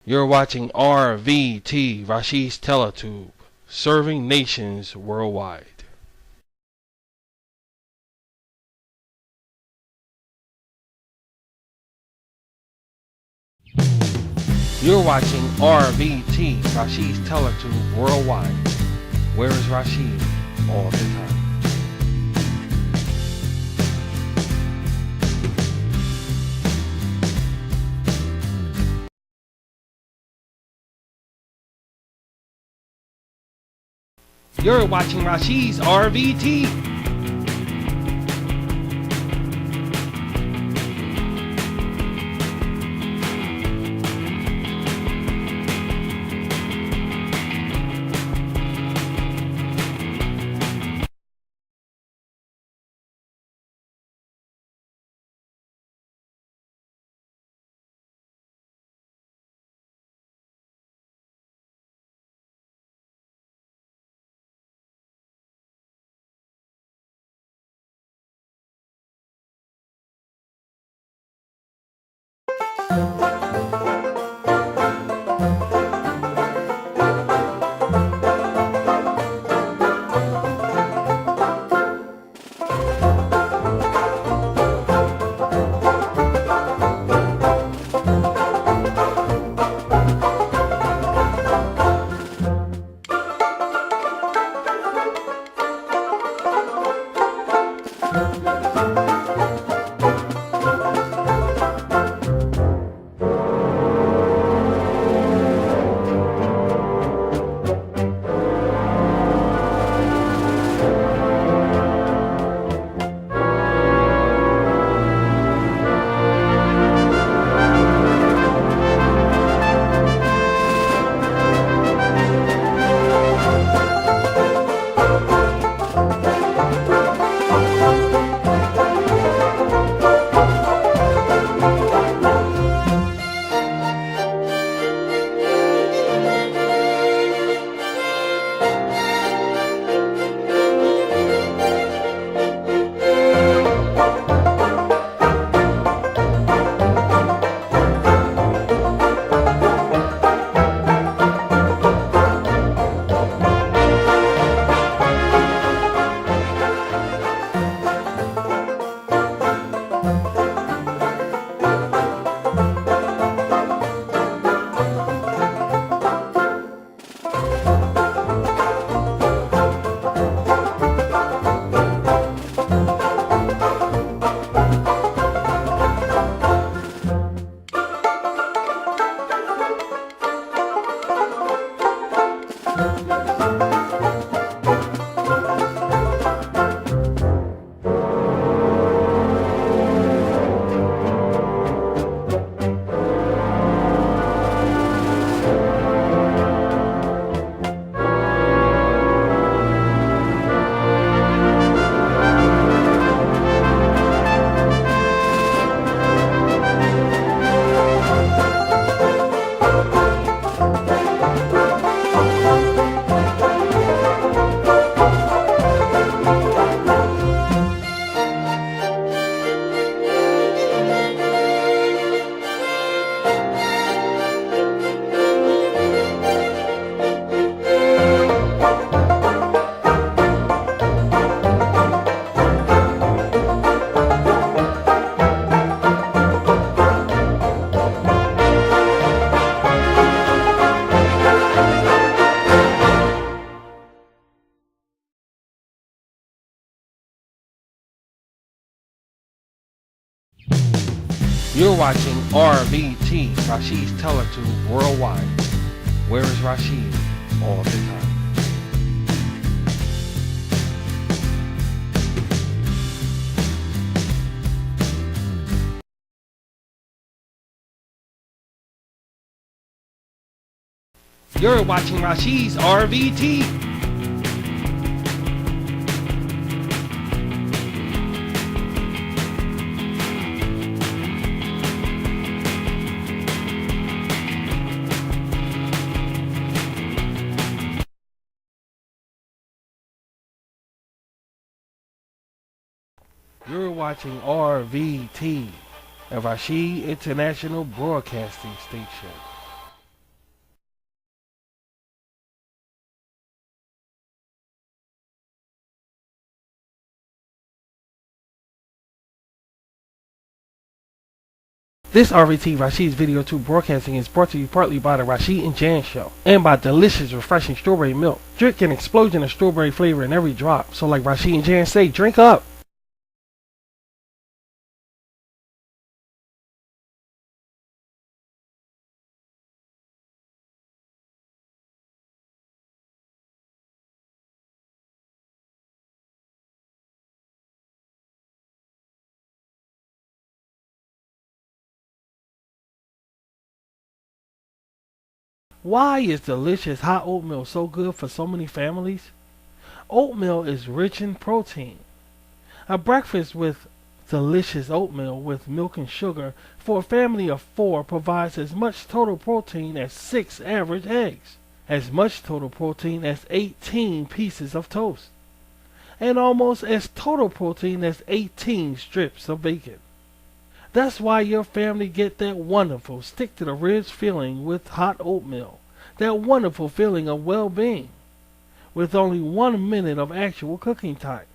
You're watching RVT, Rashid's Teletube, serving nations worldwide. You're watching RVT, Rashid's Teletube worldwide. Where is Rashid all the time? You're watching Rashid's RVT. You're watching RVT, Rashid's Teletube worldwide. Where is Rashid all the time? You're watching Rashid's RVT. You're watching RVT, a Rashid International Broadcasting Station. This RVT Rashid's Video 2 broadcasting is brought to you partly by the Rashid and Jan Show and by delicious, refreshing strawberry milk. Drink an explosion of strawberry flavor in every drop. So like Rashid and Jan say, drink up. Why is delicious hot oatmeal so good for so many families? Oatmeal is rich in protein. A breakfast with delicious oatmeal with milk and sugar for a family of 4 provides as much total protein as 6 average eggs, as much total protein as 18 pieces of toast, and almost as total protein as 18 strips of bacon. That's why your family get that wonderful stick to the ribs feeling with hot oatmeal, that wonderful feeling of well-being, with only 1 minute of actual cooking time.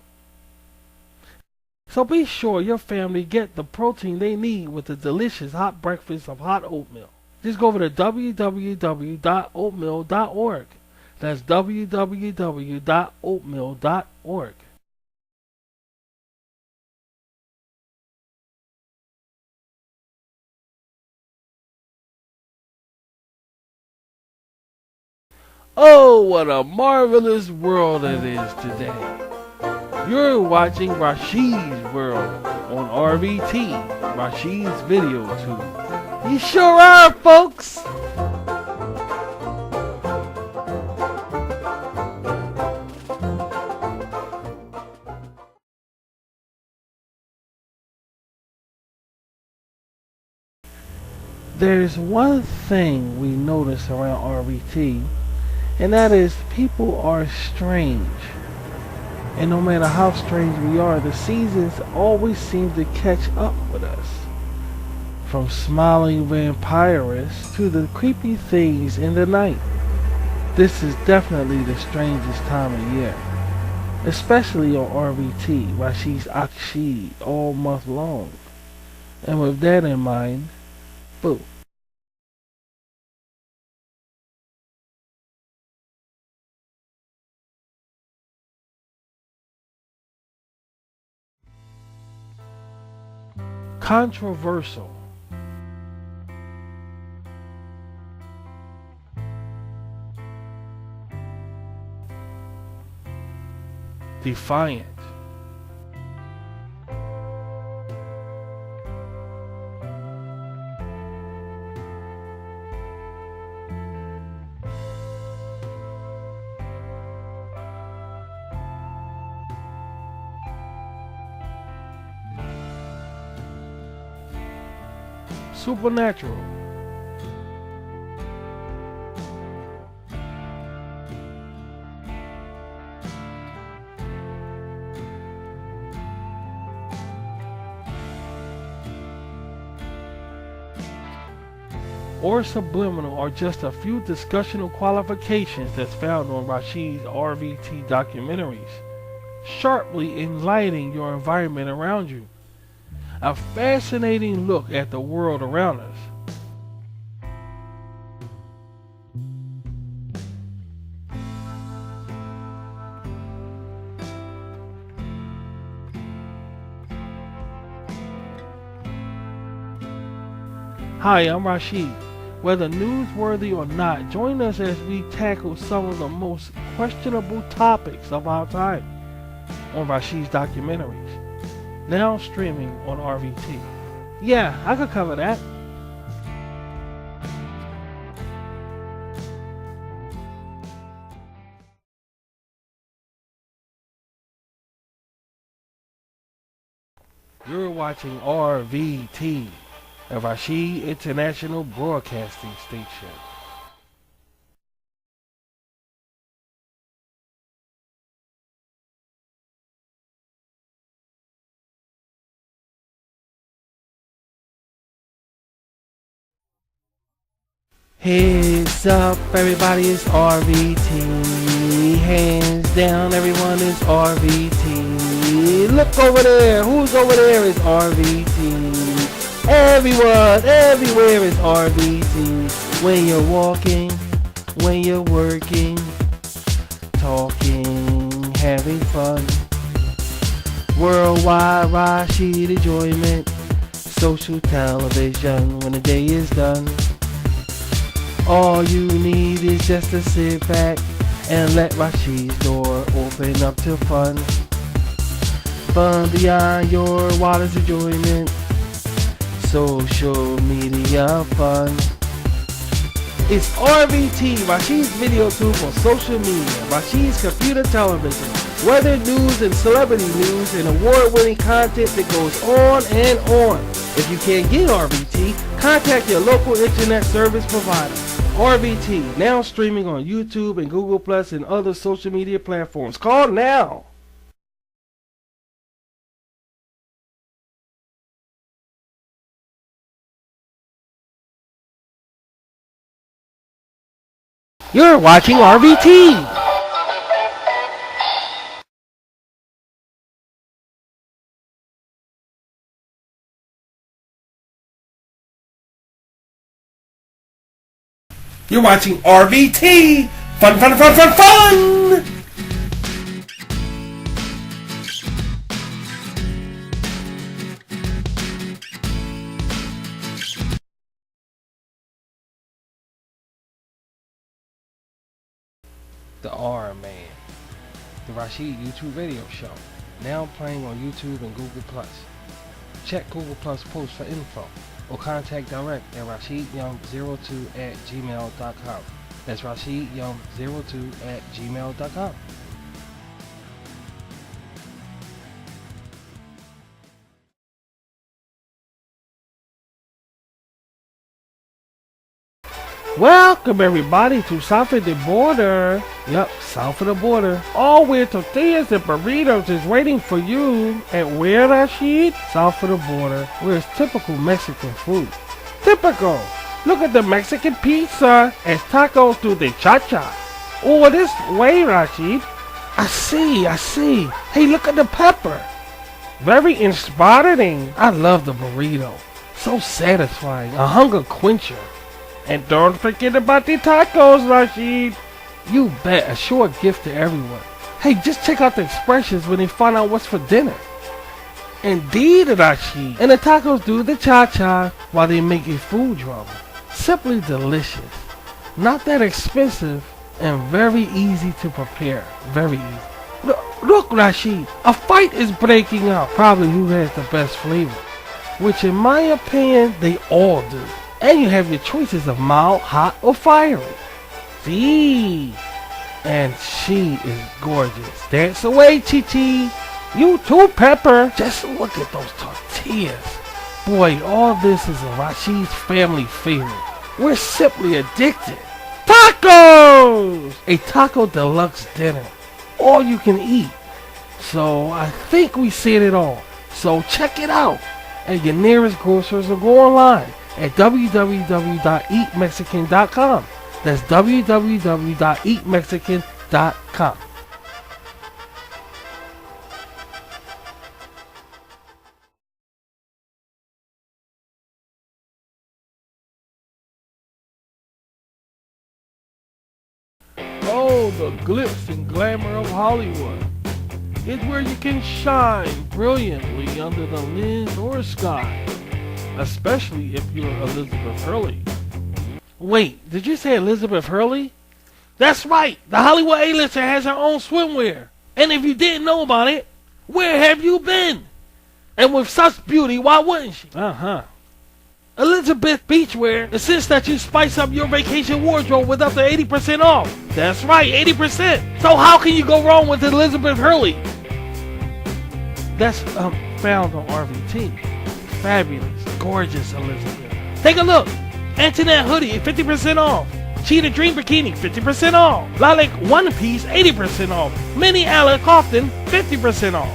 So be sure your family get the protein they need with the delicious hot breakfast of hot oatmeal. Just go over to www.oatmeal.org. That's www.oatmeal.org. Oh, what a marvelous world it is today. You're watching Rashid's World on RVT, Rashid's Video 2. You sure are, folks! There's one thing we notice around RVT, and that is people are strange. And no matter how strange we are, the seasons always seem to catch up with us. From smiling vampires to the creepy things in the night. This is definitely the strangest time of year. Especially on RVT, Rashid's Akshid, all month long. And with that in mind, boo. Controversial. Defiant. Supernatural. Or subliminal are just a few discussional qualifications that's found on Rashid's RVT documentaries, sharply enlightening your environment around you. A fascinating look at the world around us. Hi, I'm Rashid. Whether newsworthy or not, join us as we tackle some of the most questionable topics of our time on Rashid's documentaries. Now streaming on RVT. Yeah, I could cover that. You're watching RVT, a Rashid International Broadcasting Station. Heads up, everybody, it's RVT. Hands down, everyone, is RVT. Look over there. Who's over there? It's RVT. Everyone, everywhere is RVT. When you're walking, when you're working, talking, having fun. Worldwide Rashid enjoyment. Social television when the day is done. All you need is just to sit back and let Rashid's door open up to fun. Fun beyond your wildest enjoyment. Social media fun. It's RVT, Rashid's video tool for social media, Rashid's computer television, weather news and celebrity news, and award-winning content that goes on and on. If you can't get RVT, contact your local internet service provider. RVT, now streaming on YouTube and Google Plus and other social media platforms. Call now! You're watching RVT! You're watching RVT! Fun, fun, fun, fun, fun! The R Man, the Rashid YouTube radio show, now playing on YouTube and Google Plus. Check Google Plus posts for info or contact direct at RashidYoung02@gmail.com. That's RashidYoung02@gmail.com. Welcome everybody to South of the Border. Yup, South of the Border. All where tortillas and burritos is waiting for you. And where, Rashid? South of the Border, where it's typical Mexican food. Typical! Look at the Mexican pizza and tacos do the cha-cha. Oh, this way, Rashid. I see. Hey, look at the pepper. Very inspiring. I love the burrito. So satisfying. A hunger quencher. And don't forget about the tacos, Rashid. You bet, a sure gift to everyone. Hey, just check out the expressions when they find out what's for dinner. Indeed, Rashid. And the tacos do the cha-cha while they make a food drama. Simply delicious. Not that expensive and very easy to prepare. Very easy. Look, Rashid, a fight is breaking out. Probably who has the best flavor. Which in my opinion, they all do. And you have your choices of mild, hot, or fiery. See? And she is gorgeous. Dance away, Chi-Chi. You too, Pepper. Just look at those tortillas. Boy, all this is a Rashid's family favorite. We're simply addicted. Tacos! A taco deluxe dinner. All you can eat. So I think we said it all. So check it out at your nearest grocers or go online at www.eatmexican.com. That's www.eatmexican.com. Oh, the glitz and glamour of Hollywood. It's where you can shine brilliantly under the lens or sky. Especially if you're Elizabeth Hurley. Wait, did you say Elizabeth Hurley? That's right, the Hollywood A-lister has her own swimwear. And if you didn't know about it, where have you been? And with such beauty, why wouldn't she? Elizabeth Beachwear insists that you spice up your vacation wardrobe with up to 80% off. That's right, 80%. So how can you go wrong with Elizabeth Hurley? That's found on RVT. Fabulous, gorgeous Elizabeth. Take a look. Antoinette hoodie, 50% off. Cheetah Dream Bikini, 50% off. Lilac One Piece, 80% off. Mini Alec Houghton, 50% off.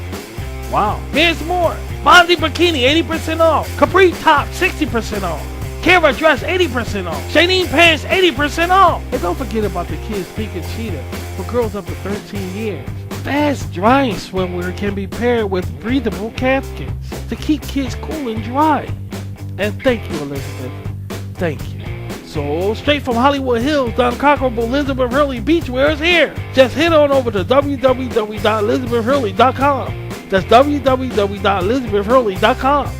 Wow. There's more. Bondi Bikini, 80% off. Capri Top, 60% off. Kara Dress, 80% off. Shanine Pants, 80% off. And don't forget about the Kids Pink and Cheetah for girls up to 13 years. Fast drying swimwear can be paired with breathable napkins to keep kids cool and dry. And thank you, Elizabeth. Thank you. So, straight from Hollywood Hills, the unconquerable Elizabeth Hurley Beachwear is here. Just head on over to www.elizabethhurley.com. That's www.elizabethhurley.com.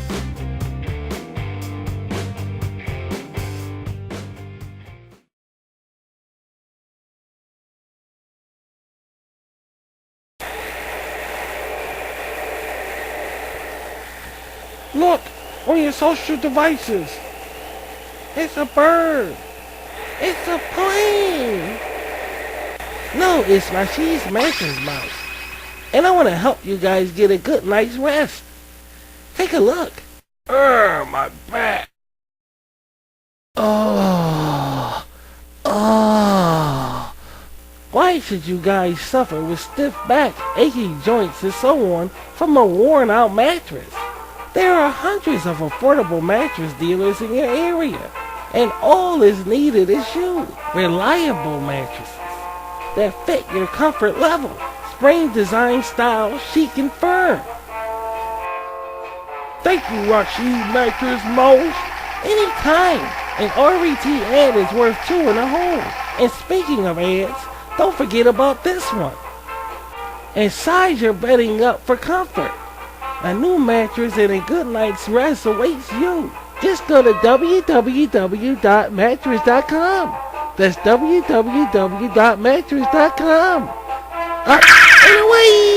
Look on your social devices. It's a bird. It's a plane. No, it's Rasheed's mattress mouse. And I want to help you guys get a good night's rest. Take a look. My back. Oh. Why should you guys suffer with stiff backs, aching joints, and so on from a worn-out mattress? There are hundreds of affordable mattress dealers in your area, and all is needed is you. Reliable mattresses that fit your comfort level. Spring design style, chic and firm. Thank you, Rasheed Mattress Mouse. Anytime. An RVT ad is worth two in a home. And speaking of ads, don't forget about this one. And size your bedding up for comfort. A new mattress and a good night's rest awaits you. Just go to www.mattress.com. That's www.mattress.com. Up and away!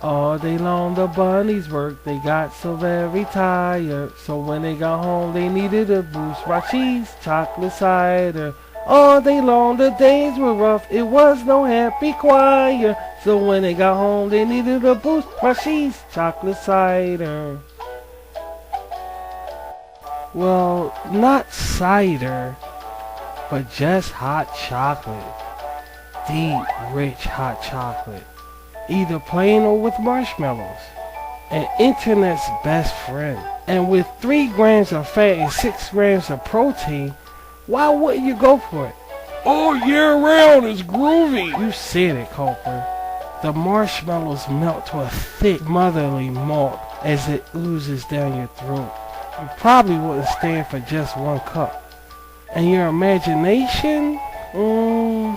All day long the bunnies worked, they got so very tired. So when they got home they needed a boost. Rasheed's chocolate cider. All day long the days were rough, it was no happy choir. So when they got home they needed a boost. Rasheed's chocolate cider. Well, not cider, but just hot chocolate. Deep, rich hot chocolate. Either plain or with marshmallows. An internet's best friend. And with 3 grams of fat and 6 grams of protein, why wouldn't you go for it? All year round is groovy. You said it, Culper. The marshmallows melt to a thick, motherly malt as it oozes down your throat. You probably wouldn't stand for just 1 cup. And your imagination,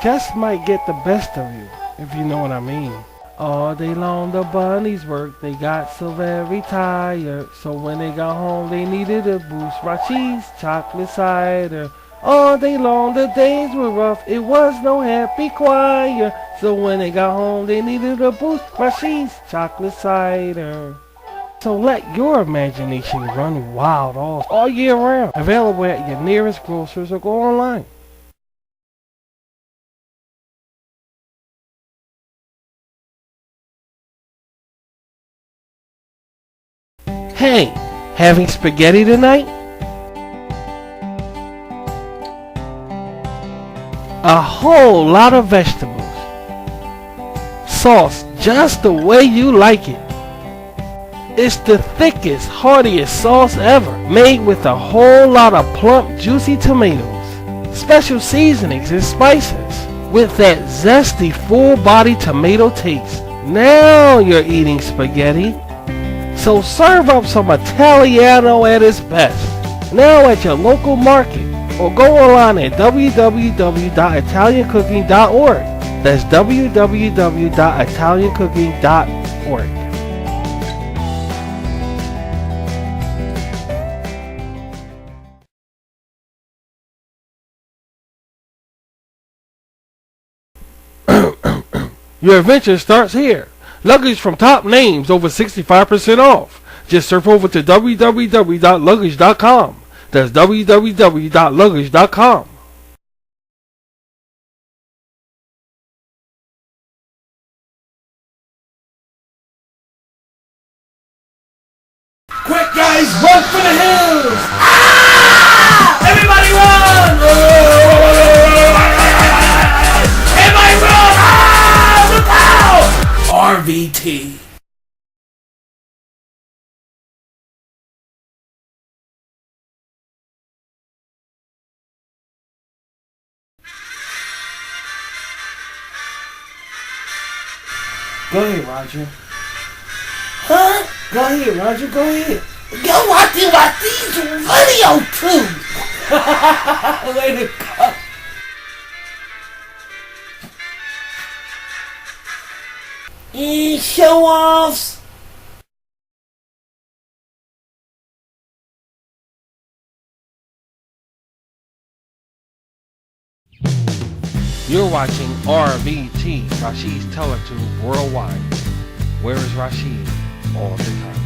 just might get the best of you, if you know what I mean. All day long the bunnies worked, they got so very tired. So when they got home they needed a boost. Rasheed's chocolate cider. All day long the days were rough, it was no happy choir. So when they got home they needed a boost. Rasheed's chocolate cider. So let your imagination run wild all year round. Available at your nearest grocers or go online. Hey, having spaghetti tonight? A whole lot of vegetables. Sauce just the way you like it. It's the thickest, heartiest sauce ever, made with a whole lot of plump, juicy tomatoes, special seasonings and spices, with that zesty, full-bodied tomato taste. Now you're eating spaghetti. So serve up some Italiano at its best, now at your local market, or go online at www.italiancooking.org. That's www.italiancooking.org. Your adventure starts here. Luggage from top names over 65% off. Just surf over to www.luggage.com. That's www.luggage.com. Quick, guys, run for the hills! Ah! Everybody run! Everybody run! Ah! Look out! RVT. Go ahead, Roger. Huh? Go ahead, Roger. Go ahead. Yo, watch these video too. Way to go. And show offs. You're watching RVT, Rashid's Teletube Worldwide. Where is Rashid all the time?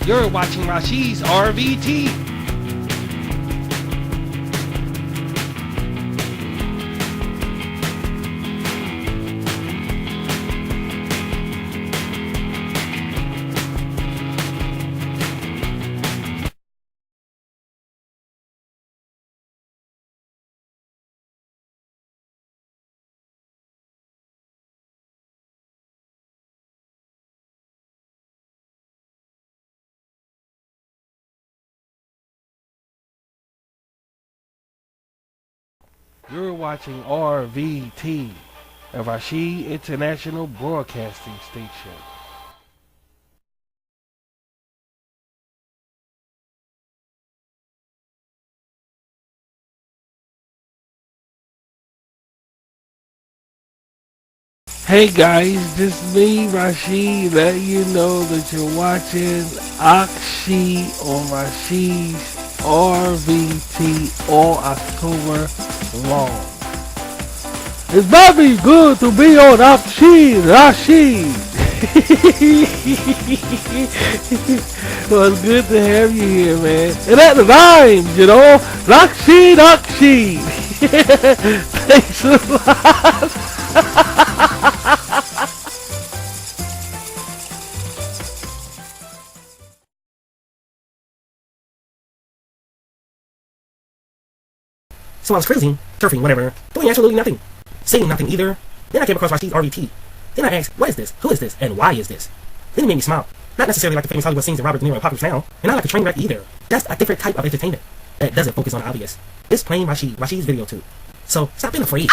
You're watching Rashid's RVT. You're watching RVT, a Rashid International Broadcasting Station. Hey guys, this me, Rashid, let you know that you're watching Akshi on Rashid's RVT all October long. It's very good to be on Rashid. Well, it's good to have you here, man. And that rhymes, you know. Rashid. Thanks a lot. So I was cruising, surfing, whatever, doing absolutely nothing. Saying nothing either. Then I came across Rashid's RVT. Then I asked, what is this? Who is this? And why is this? Then it made me smile. Not necessarily like the famous Hollywood scenes of Robert De Niro Apocalypse Now, and not like a train wreck either. That's a different type of entertainment that doesn't focus on the obvious. It's plain Rashid's video too. So stop being afraid.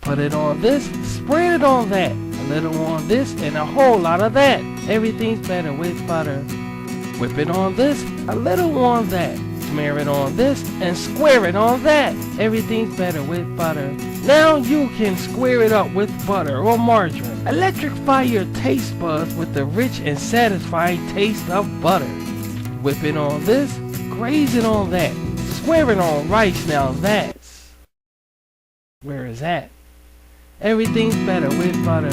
Put it on this, spread it on that. A little on this and a whole lot of that. Everything's better with butter. Whip it on this, a little on that. Smear it on this and square it on that. Everything's better with butter. Now you can square it up with butter or margarine. Electrify your taste buds with the rich and satisfying taste of butter. Whip it on this, graze it on that. Square it on rice, now that's where is that? Everything's better with butter.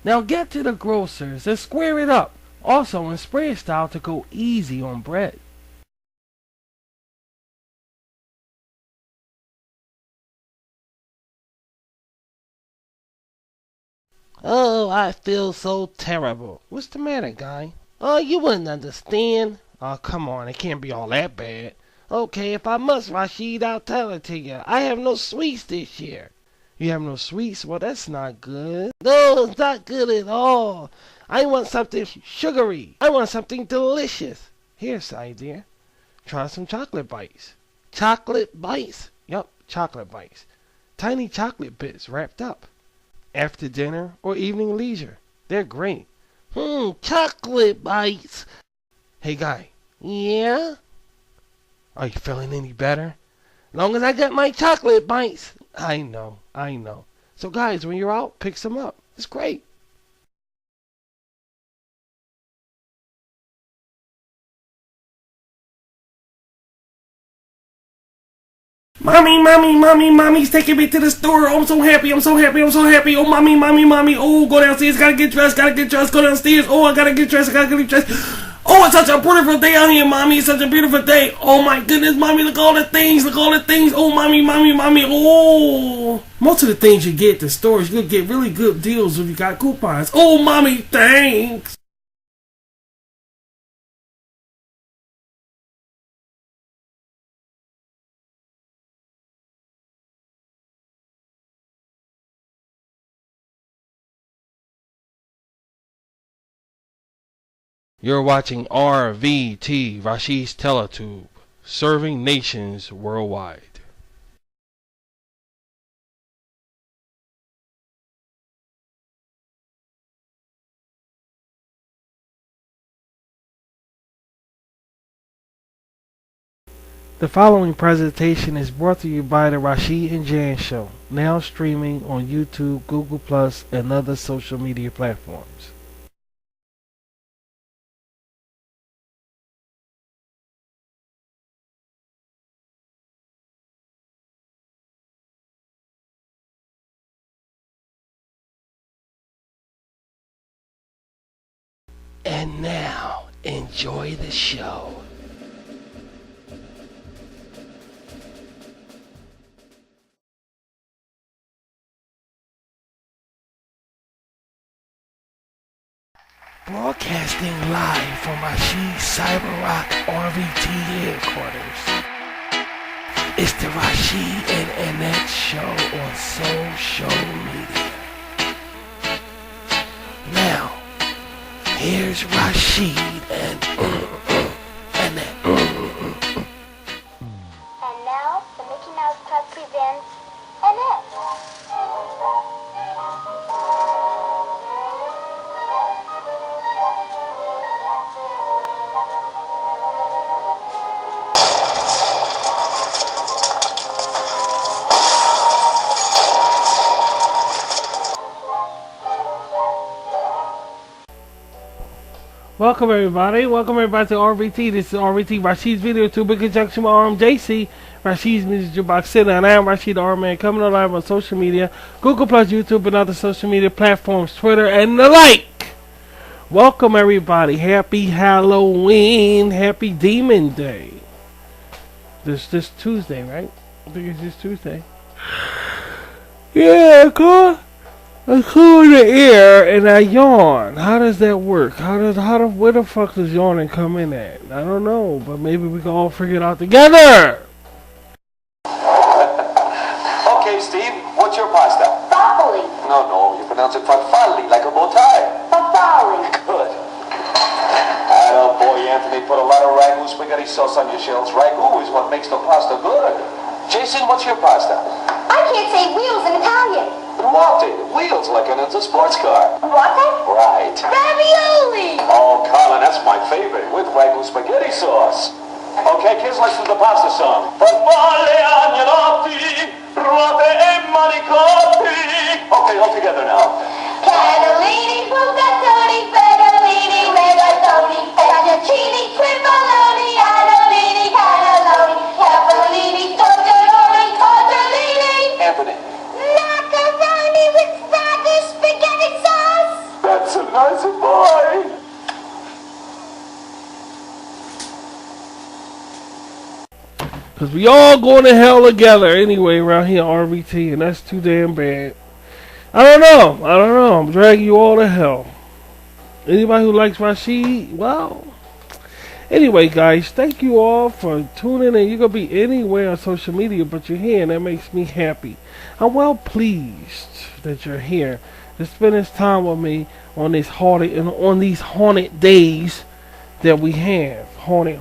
Now get to the grocers and square it up. Also in spread style to go easy on bread. Oh, I feel so terrible. What's the matter, guy? Oh, you wouldn't understand. Oh, come on, it can't be all that bad. Okay, if I must, Rashid, I'll tell it to you. I have no sweets this year. You have no sweets? Well, that's not good. No, it's not good at all. I want something sugary. I want something delicious. Here's the idea. Try some chocolate bites. Chocolate bites? Yup, chocolate bites. Tiny chocolate bits wrapped up. After dinner or evening leisure. They're great. Chocolate bites. Hey, guy. Yeah? Are you feeling any better? Long as I got my chocolate bites. I know. So guys, when you're out, pick some up. It's great. Mommy's taking me to the store. I'm so happy. Oh, mommy. Oh, go downstairs. Gotta get dressed. Go downstairs. Oh, I gotta get dressed. Oh, it's such a beautiful day out here, mommy. It's such a beautiful day. Oh my goodness, mommy, look all the things. Oh, mommy. Oh, most of the things you get at the stores, you'll get really good deals if you got coupons. Oh, mommy, thanks. You're watching RVT, Rashid's Teletube, serving nations worldwide. The following presentation is brought to you by the Rashid and Jan Show, now streaming on YouTube, Google+, and other social media platforms. And now, enjoy the show. Broadcasting live from Rashid Cyber Rock RVT headquarters. It's the Rashid and Annette Show on social media. Now, here's Rashid and Annette. And now, the Mickey Mouse Club presents Annette. Welcome everybody to RVT. This is RVT, Rashid's Video Tube in conjunction with RMJC, Rashid's Music Jukebox Center, and I am Rashid the R-Man, coming on live on social media, Google+, YouTube, and other social media platforms, Twitter, and the like. Welcome everybody. Happy Halloween. Happy Demon Day. This Tuesday, right? I think it's this Tuesday. Yeah, cool. I cool the air and I yawn. How does that work? Where the fuck does yawning come in at? I don't know, but maybe we can all figure it out together. Okay, Steve, what's your pasta? Broccoli. No, you pronounce it farfalli, like a bow tie. Broccoli. Good. Oh boy, Anthony, put a lot of ragu spaghetti sauce on your shells. Ragu is what makes the pasta good. Jason, what's your pasta? I can't say wheels in Italian. Ruote, wheels like an into sports car. Ruote? Right. Ravioli. Oh, Colin, that's my favorite, with ragu spaghetti sauce. Okay, kids, let's do the pasta song. Farfalle agnolotti, ruote e manicotti. Okay, all together now. Cannellini, bucatoni, fettuccini, rigatoni, fettuccini, triboloni, annolini, cannelloni, capellini, tortelloni, tortellini. Anthony. Macaroni with ragu spaghetti sauce. That's a nice boy. Cause we all going to hell together anyway around here at RVT, and that's too damn bad. I don't know. I'm dragging you all to hell. Anybody who likes Rashid, well. Anyway, guys, thank you all for tuning in. You could be anywhere on social media, but you're here, and that makes me happy. I'm well pleased that you're here to spend this time with me on these haunted days that we have. Haunted.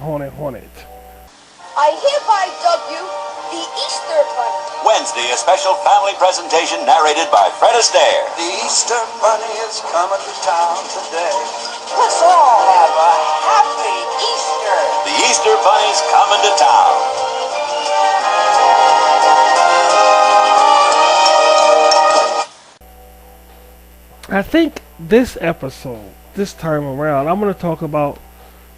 I hereby dub you the Easter Bunny. Wednesday, a special family presentation narrated by Fred Astaire. The Easter Bunny is coming to town today. Let's all have a happy Easter. The Easter Bunny's coming to town. I think this episode, this time around, I'm going to talk about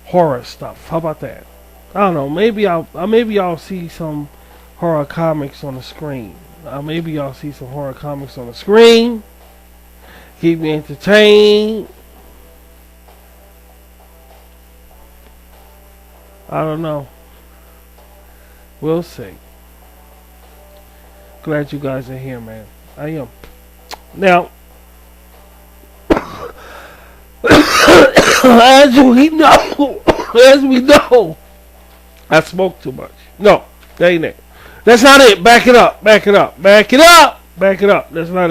horror stuff. How about that? I don't know. Maybe y'all see some horror comics on the screen. Maybe y'all see some horror comics on the screen. Keep me entertained. I don't know. We'll see. Glad you guys are here, man. I am. Now, as we know, I smoke too much. No, that ain't it. That's not it. Back it up. That's not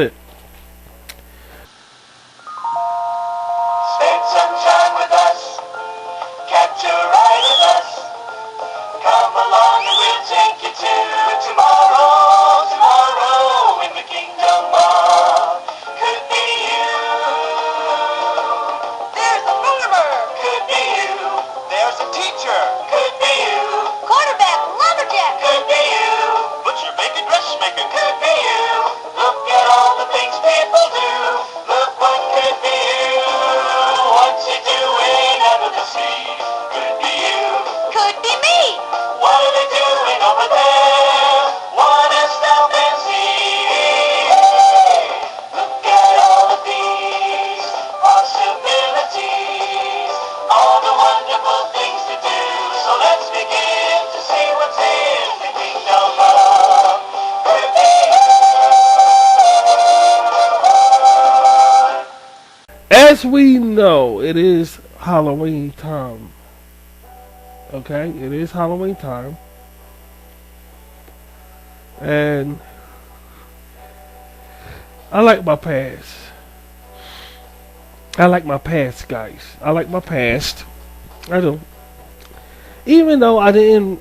it. Spend some time with us. as we know, it is Halloween time. Okay, it is Halloween time. And I like my past. I like my past, guys. I like my past. I do. Even though I didn't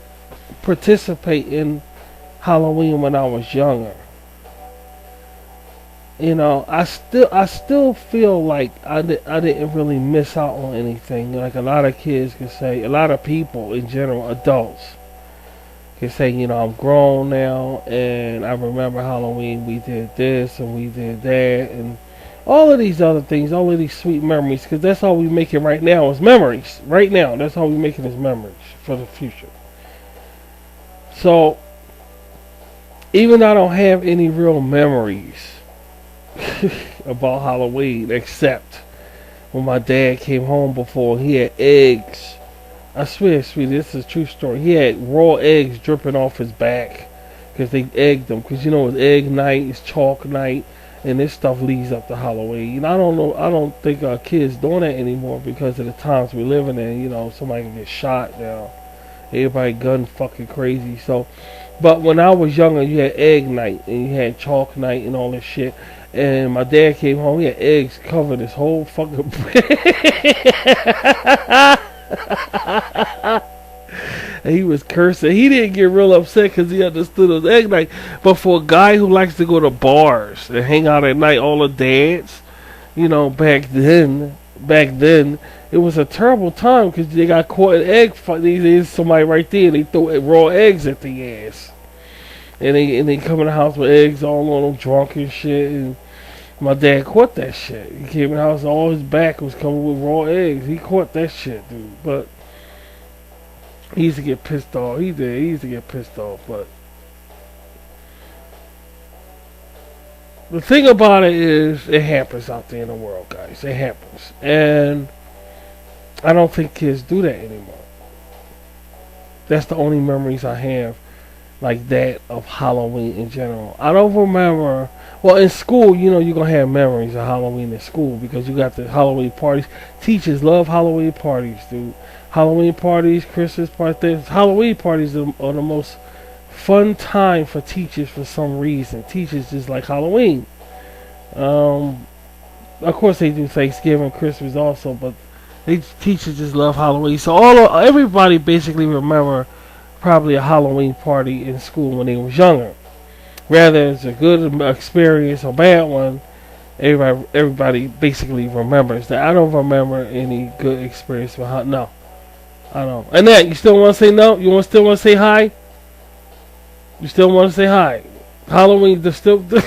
participate in Halloween when I was younger, you know, I still feel like I didn't really miss out on anything. Like a lot of kids can say, a lot of people in general, adults, can say, you know, I'm grown now, and I remember Halloween, we did this and we did that, and all of these other things, all of these sweet memories, because that's all we making right now is memories. Right now, that's all we making is memories for the future. So, even though I don't have any real memories about Halloween, except when my dad came home before, he had eggs. I swear, sweetie, this is a true story. He had raw eggs dripping off his back because they egged them. Because, you know, it's egg night, it's chalk night, and this stuff leads up to Halloween. And I don't know, I don't think our kids doing that anymore because of the times we're living in. You know, somebody can get shot now. Everybody gun fucking crazy. So, but when I was younger, you had egg night and you had chalk night and all this shit. And my dad came home, he had eggs covered his whole fucking and he was cursing. He didn't get real upset because he understood it was egg night. But for a guy who likes to go to bars and hang out at night, all the dads, you know, back then, it was a terrible time because they got caught in egg fight. There's somebody right there, and they throw raw eggs at the ass. And they come in the house with eggs all on them, drunk and shit. And my dad caught that shit. He came in the house, all his back was coming with raw eggs. He caught that shit, dude. But he used to get pissed off. He did. He used to get pissed off. But the thing about it is, it happens out there in the world, guys. It happens. And I don't think kids do that anymore. That's the only memories I have like that of Halloween in general. I don't remember. Well, in school, you know, you're going to have memories of Halloween in school because you got the Halloween parties. Teachers love Halloween parties, dude. Halloween parties, Christmas parties. Halloween parties are the most fun time for teachers for some reason. Teachers just like Halloween. Of course, they do Thanksgiving, Christmas also, but teachers just love Halloween. So everybody basically remember probably a Halloween party in school when they was younger. Whether it's a good experience or bad one, everybody basically remembers that. I don't remember any good experience with Halloween. No, I don't. And that, you still want to say no? You still want to say hi? You still want to say hi? Halloween, the still. Listen,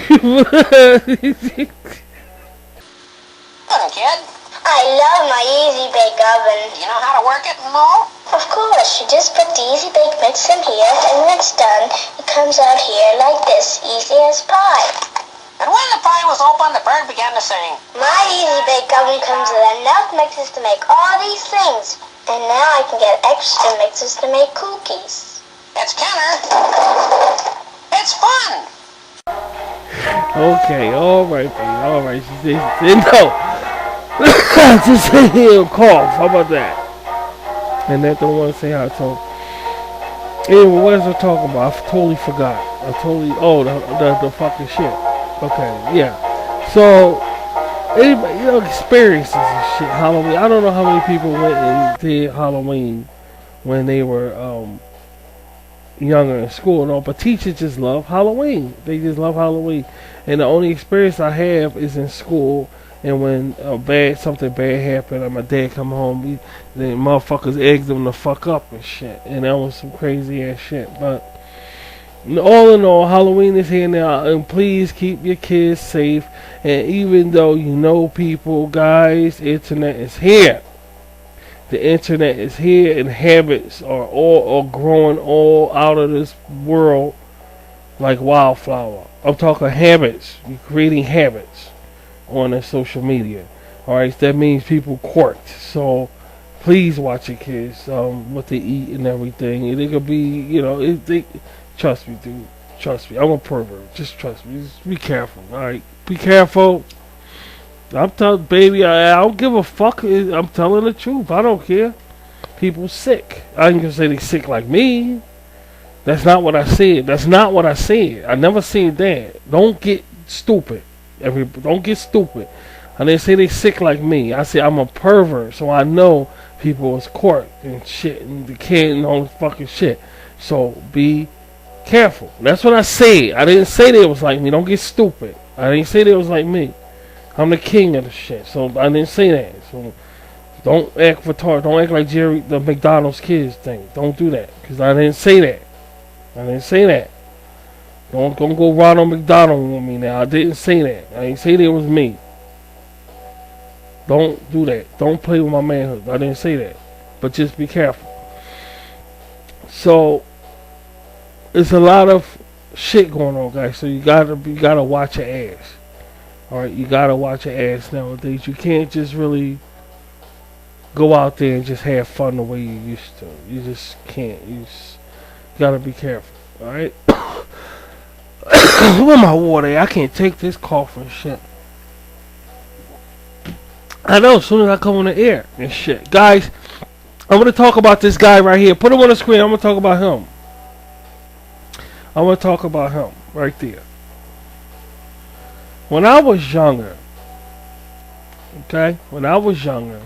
kid. I love my Easy Bake Oven. You know how to work it and all? Of course, you just put the Easy Bake mix in here, and when it's done, it comes out here like this, easy as pie. And when the pie was open, the bird began to sing. My Easy Bake Oven comes with enough mixes to make all these things, and now I can get extra mixes to make cookies. It's Kenner. It's fun. Okay, alright, baby, alright. She said no. Just sit here and cough. How about that? And that don't want to say hi to him. Anyway, what was I talking about? I totally forgot. The fucking shit. Okay, yeah. So, anybody, you know, experiences and shit. Halloween. I don't know how many people went and did Halloween when they were younger in school and all, but teachers just love Halloween. They just love Halloween. And the only experience I have is in school. And when something bad happened, and my dad come home, the motherfuckers egged them the fuck up and shit. And that was some crazy ass shit. But all in all, Halloween is here now, and please keep your kids safe. And even though you know people, guys, the internet is here. The internet is here, and habits are growing all out of this world like wildflower. I'm talking habits. You're creating habits on the social media. Alright, that means people court. So please watch your kids, what they eat and everything. And it could be, you know, trust me, dude. Trust me. I'm a pervert. Just trust me. Just be careful. Alright, be careful. I'm telling baby, I don't give a fuck. I'm telling the truth. I don't care. People sick. I ain't gonna say they sick like me. That's not what I said. That's not what I said. I never said that. Don't get stupid. Don't get stupid. I didn't say they sick like me. I said I'm a pervert, so I know people is court and shit and the kid and all this fucking shit. So be careful. That's what I said. I didn't say they was like me. Don't get stupid. I didn't say they was like me. I'm the king of the shit. So I didn't say that. So don't act retarded. Don't act like Jerry, the McDonald's kids thing. Don't do that. Because I didn't say that. I didn't say that. Don't go Ronald McDonald with me now. I didn't say that. I didn't say that it was me. Don't do that. Don't play with my manhood. I didn't say that. But just be careful. So there's a lot of shit going on, guys. So you gotta watch your ass. Alright, you gotta watch your ass nowadays. You can't just really go out there and just have fun the way you used to. You just can't. You gotta be careful. Alright? Where my water? I can't take this cough and shit. I know, as soon as I come on the air and shit. Guys, I'm going to talk about this guy right here. Put him on the screen. I'm going to talk about him. I'm going to talk about him right there. When I was younger, okay? When I was younger,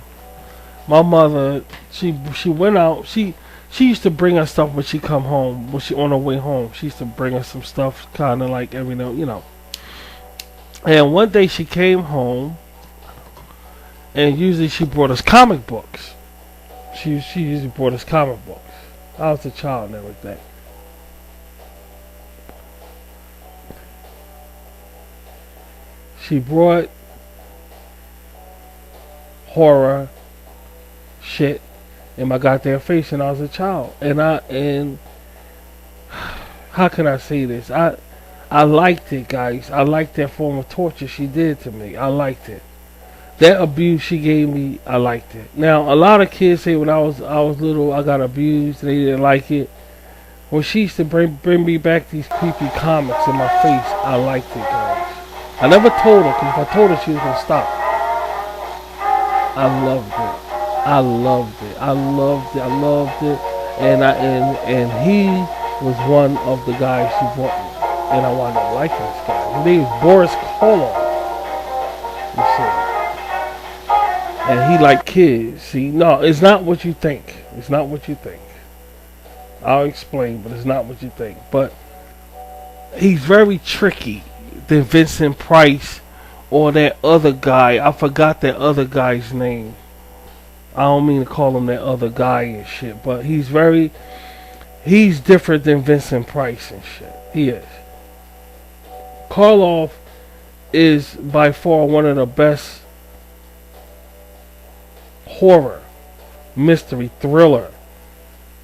my mother, she went out. She used to bring us stuff when she come home. When she on her way home, she used to bring us some stuff, kind of like every now, you know. And one day she came home, and usually she brought us comic books. She usually brought us comic books. I was a child and everything. She brought horror shit in my goddamn face when I was a child. And how can I say this? I liked it, guys. I liked that form of torture she did to me. I liked it. That abuse she gave me, I liked it. Now, a lot of kids say when I was little, I got abused. They didn't like it. When she used to bring me back these creepy comics in my face, I liked it, guys. I never told her, because if I told her, she was gonna stop. I loved it. I loved it. I loved it. I loved it. And he was one of the guys she brought me, and I wound up liking this guy. His name is Boris Karloff. You see. And he liked kids. See, no, it's not what you think. It's not what you think. I'll explain, but it's not what you think. But he's very tricky than Vincent Price or that other guy. I forgot that other guy's name. I don't mean to call him that other guy and shit, but he's different than Vincent Price and shit. He is. Karloff is by far one of the best horror, mystery, thriller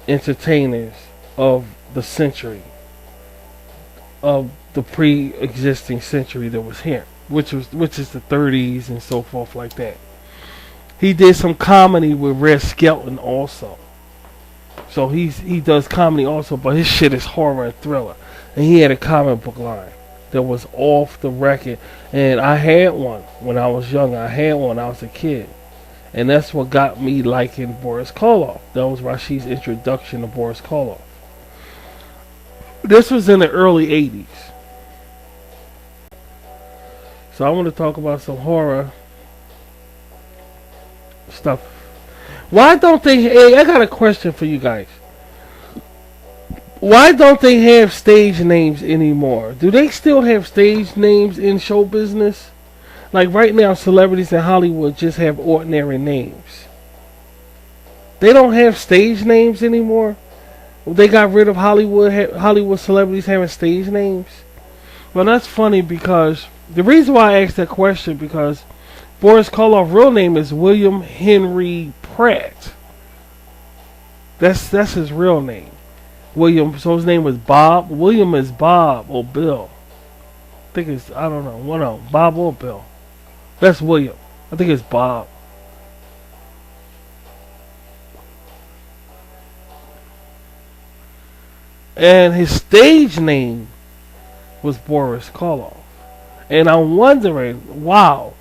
entertainers of the century, of the pre-existing century that was here, which is the 30s and so forth like that. He did some comedy with Red Skelton also. So he does comedy also, but his shit is horror and thriller. And he had a comic book line that was off the record. And I had one when I was young. I had one when I was a kid. And that's what got me liking Boris Karloff. That was Rashid's introduction to Boris Karloff. This was in the early 80s. So I want to talk about some horror stuff. Why don't they... Hey, I got a question for you guys. Why don't they have stage names anymore? Do they still have stage names in show business? Like right now, celebrities in Hollywood just have ordinary names. They don't have stage names anymore. They got rid of Hollywood celebrities having stage names. Well, that's funny because the reason why I asked that question because Boris Karloff's real name is William Henry Pratt. That's his real name. William. So his name was Bob. William is Bob or Bill. I think it's I don't know. One of them, Bob or Bill. That's William. I think it's Bob. And his stage name was Boris Karloff. And I'm wondering, wow,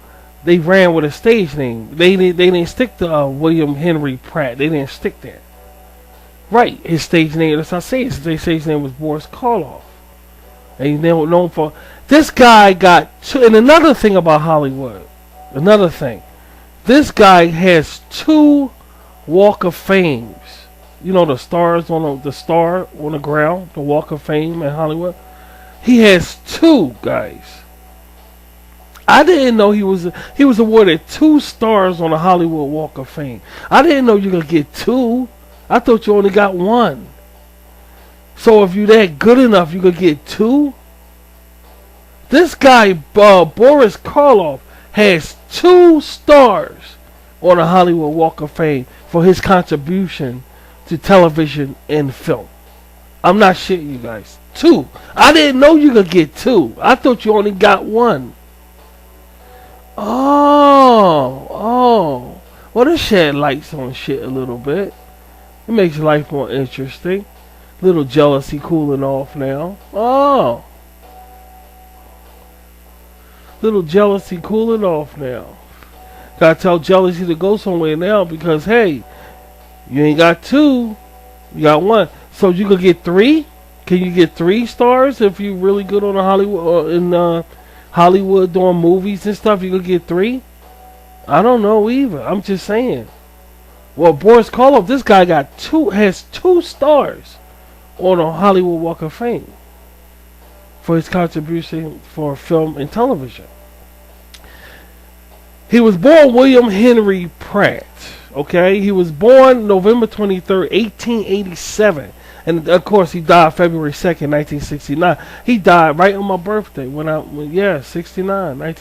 they ran with a stage name. They didn't stick to William Henry Pratt. They didn't stick there. Right, his stage name. That's what I say. His stage name was Boris Karloff, and he's known for. This guy got two. And another thing about Hollywood, another thing, this guy has 2 Walk of Fames. You know the stars on the star on the ground, the Walk of Fame in Hollywood. He has 2 guys. I didn't know he was awarded 2 stars on the Hollywood Walk of Fame. I didn't know you could get 2. I thought you only got 1. So if you're that good enough, you could get 2. This guy, Boris Karloff, has 2 stars on the Hollywood Walk of Fame for his contribution to television and film. I'm not shitting you guys. 2. I didn't know you could get 2. I thought you only got 1. Oh. Well, this shed lights on shit a little bit. It makes life more interesting. Little jealousy cooling off now. Oh. Little jealousy cooling off now. Gotta tell jealousy to go somewhere now because, hey, you ain't got 2. You got 1. So you could get 3? Can you get 3 stars if you're really good on the Hollywood, Hollywood doing movies and stuff? You could get 3? I don't know either. I'm just saying. Well, Boris Karloff, this guy has 2 stars on the Hollywood Walk of Fame for his contribution for film and television. He was born William Henry Pratt. Okay, he was born November 23rd, 1887, and of course he died February 2nd, 1969. He died right on my birthday 1969.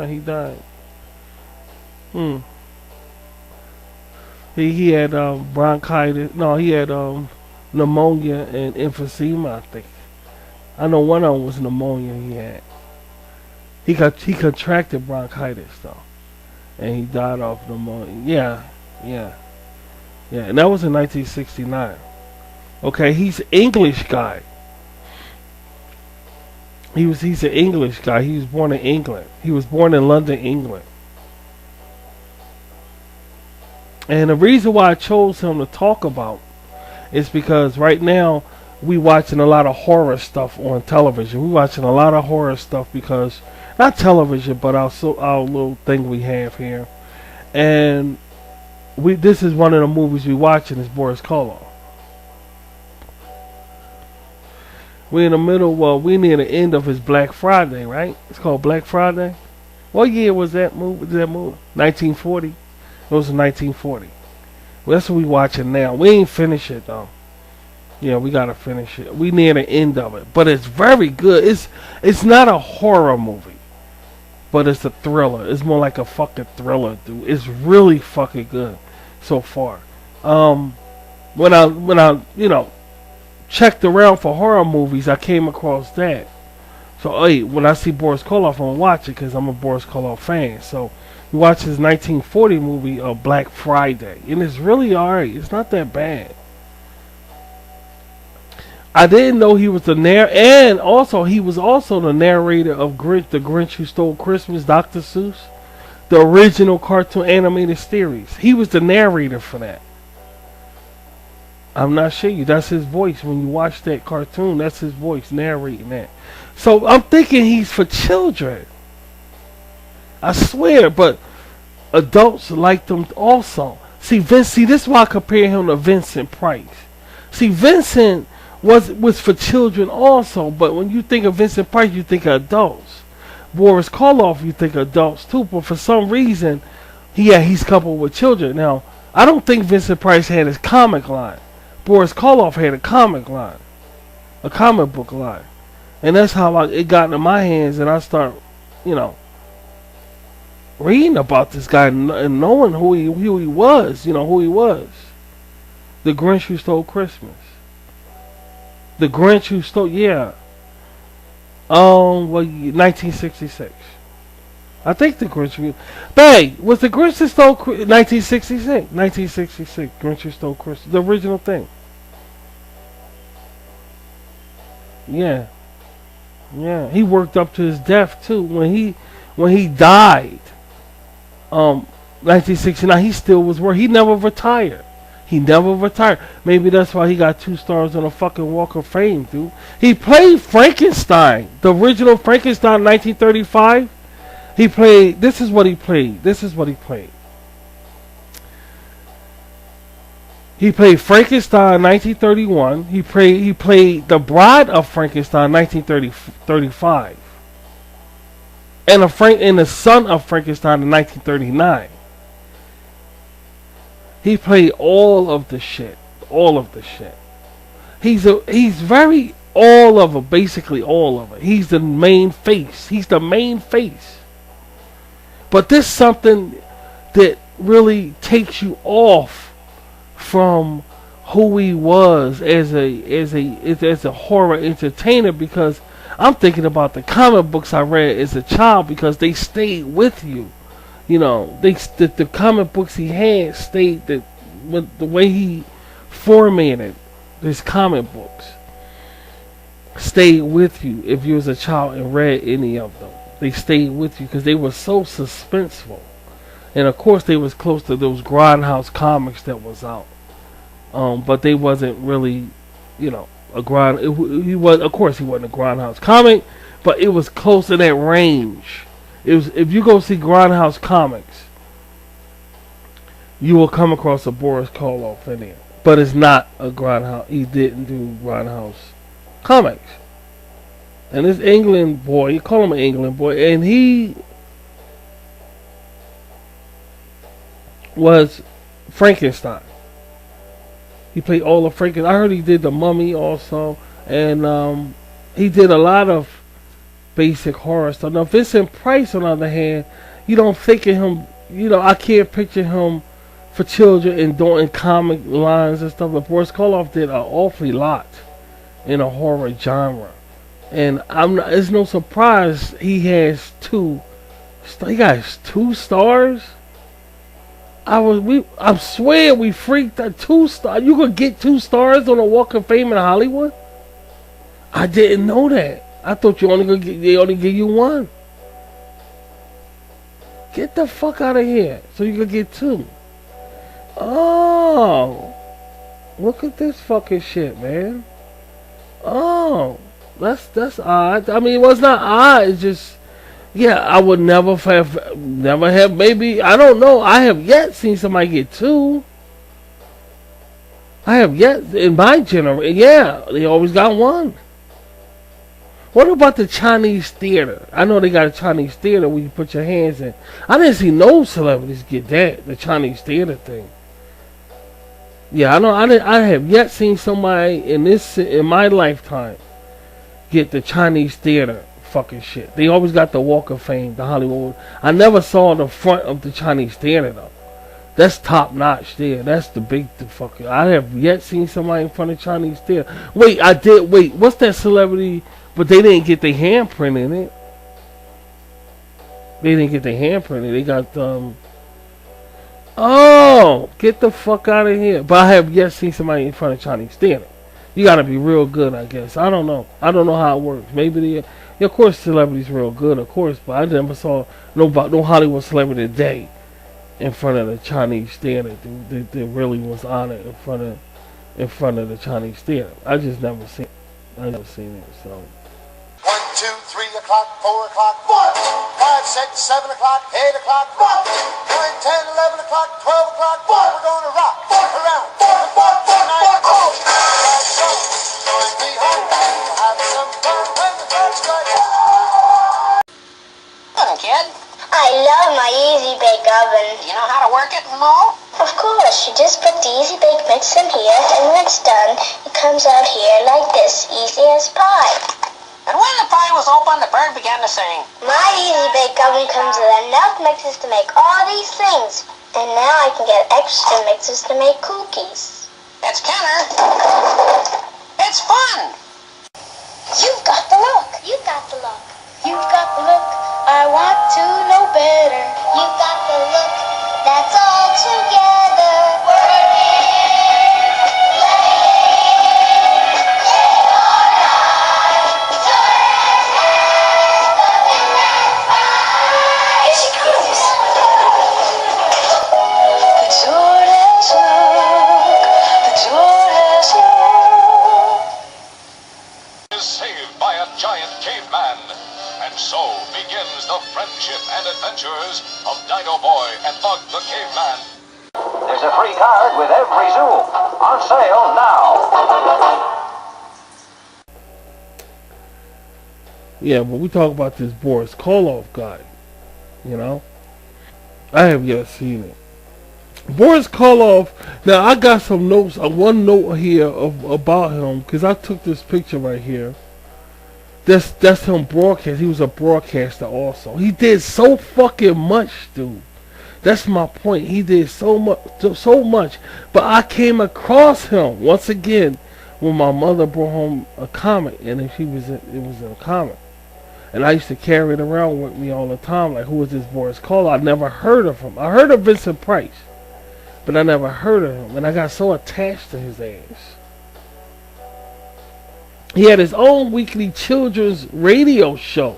He died. He had bronchitis. No, he had pneumonia and emphysema, I think. I know one of them was pneumonia he had. He contracted bronchitis though, and he died of pneumonia. Yeah, and that was in 1969. Okay, he's an English guy. He's an English guy. He was born in England. He was born in London, England. And the reason why I chose him to talk about is because right now we watching a lot of horror stuff on television. We watching a lot of horror stuff because not television, but our little thing we have here. And this is one of the movies we watching is Boris Karloff. We're in the middle. Well, we're near the end of his Black Friday, right? It's called Black Friday. What year was that movie? 1940. It was in 1940. Well, that's what we watching now. We ain't finished it though. Yeah, we gotta finish it. We near the end of it, but it's very good. It's not a horror movie, but it's a thriller. It's more like a fucking thriller, dude. It's really fucking good so far. When I checked around for horror movies, I came across that. So hey, when I see Boris Karloff, I'm gonna watch it because I'm a Boris Karloff fan. So we watched his 1940 movie, Black Friday, and it's really alright. It's not that bad. I didn't know he was and also he was also the narrator of The Grinch Who Stole Christmas, Dr. Seuss, the original cartoon animated series. He was the narrator for that. I'm not shitting you. That's his voice. When you watch that cartoon, that's his voice narrating that. So I'm thinking he's for children. I swear, but adults like them also. See, this is why I compare him to Vincent Price. See, Vincent was for children also, but when you think of Vincent Price, you think of adults. Boris Karloff, you think adults too, but for some reason, he's coupled with children. Now, I don't think Vincent Price had his comic line. Boris Karloff had a comic line, a comic book line, and that's how it got into my hands, and I start, reading about this guy and knowing who he was, who he was. The Grinch Who Stole Christmas. The Grinch Who Stole, 1966. I think the Grinch Who... Babe, was the Grinch Who Stole... 1966. 1966. Grinch Who Stole Christmas. The original thing. Yeah. Yeah. He worked up to his death, too. When he died, 1969, he still was working. He never retired. He never retired. Maybe that's why he got 2 stars on a fucking Walk of Fame, dude. He played Frankenstein, the original Frankenstein, 1935. He played. This is what he played. This is what he played. He played Frankenstein, 1931. He played the Bride of Frankenstein, 1935, and the Son of Frankenstein in 1939. He played all of the shit. All of the shit. He's very all of it, basically all of it. He's the main face. He's the main face. But this something that really takes you off from who he was as a horror entertainer, because I'm thinking about the comic books I read as a child, because they stayed with you. You know, the comic books he had stayed, that with the way he formatted his comic books stayed with you. If you was a child and read any of them, they stayed with you because they were so suspenseful. And of course they was close to those Grindhouse comics that was out, but they wasn't really, you know, a grind. He was, of course, he wasn't a Grindhouse comic, but it was close to that range. It was, if you go see Grindhouse comics, you will come across a Boris Karloff in there, but it's not a Grindhouse. He didn't do Grindhouse comics, and this England boy, you call him an England boy, and he was Frankenstein. He played all of Frankenstein. I heard he did the Mummy also, and he did a lot of basic horror stuff. Now, Vincent Price, on the other hand, you don't think of him. You know, I can't picture him for children and doing comic lines and stuff. But Boris Karloff did an awfully lot in a horror genre, and it's no surprise he has 2. He got 2 stars. I swear we freaked out. 2 stars. You could get 2 stars on a Walk of Fame in Hollywood? I didn't know that. I thought they only give you 1. Get the fuck out of here. So you could get 2. Oh, look at this fucking shit, man. Oh, that's odd. I mean, it was not odd. It's just, yeah, I would never have, maybe, I don't know. I have yet seen somebody get 2. I have yet, in my generation, yeah, they always got 1. What about the Chinese theater? I know they got a Chinese theater where you put your hands in. I didn't see no celebrities get that, the Chinese theater thing. Yeah, I know. I have yet seen somebody in my lifetime get the Chinese theater fucking shit. They always got the Walk of Fame, the Hollywood. I never saw the front of the Chinese theater though. That's top notch there. That's the fucking. I have yet seen somebody in front of Chinese theater. Wait, I did. Wait, what's that celebrity? But they didn't get their handprint in it. They didn't get their handprint in it. They got Oh, get the fuck out of here. But I have yet seen somebody in front of Chinese theater. You gotta be real good, I guess. I don't know. I don't know how it works. Maybe of course, celebrities real good, of course. But I never saw no Hollywood celebrity today in front of the Chinese theater that really was honored in front of the Chinese theater. I just never seen it. I never seen it. So 1, 2, 3 o'clock, 4 o'clock, 5, 6, 7 o'clock, 8 o'clock, 9, 10, 11 o'clock, 12 o'clock. We're going to rock around the night. Join me home. Have some fun when the clock strikes. Listen, kid, I love my Easy Bake Oven. you know how to work it and all? Of course, you just put the Easy Bake mix in here, and when it's done, it comes out here like this, easy as pie. And when the pie was open, the bird began to sing. My Easy Bake Oven comes with enough mixes to make all these things, and now I can get extra mixes to make cookies. It's Kenner. It's fun. You've got the look. You've got the look. You've got the look. I want to know better. You've got the look. That's all together. Working, playing, alright. Here she comes. And so begins the friendship and adventures of Dino Boy and Bug the Caveman. There's a free card with every zoo. On sale now. Yeah, but we talk about this Boris Karloff guy. You know? I have yet seen it. Boris Karloff, now I got some notes, one note here about him, because I took this picture right here. That's him broadcast. He was a broadcaster also. He did so fucking much, dude. That's my point. He did so much. But I came across him once again when my mother brought home a comic, and it was a comic. And I used to carry it around with me all the time. Like, who is this Boris Karloff? I never heard of him. I heard of Vincent Price, but I never heard of him. And I got so attached to his ass. He had his own weekly children's radio show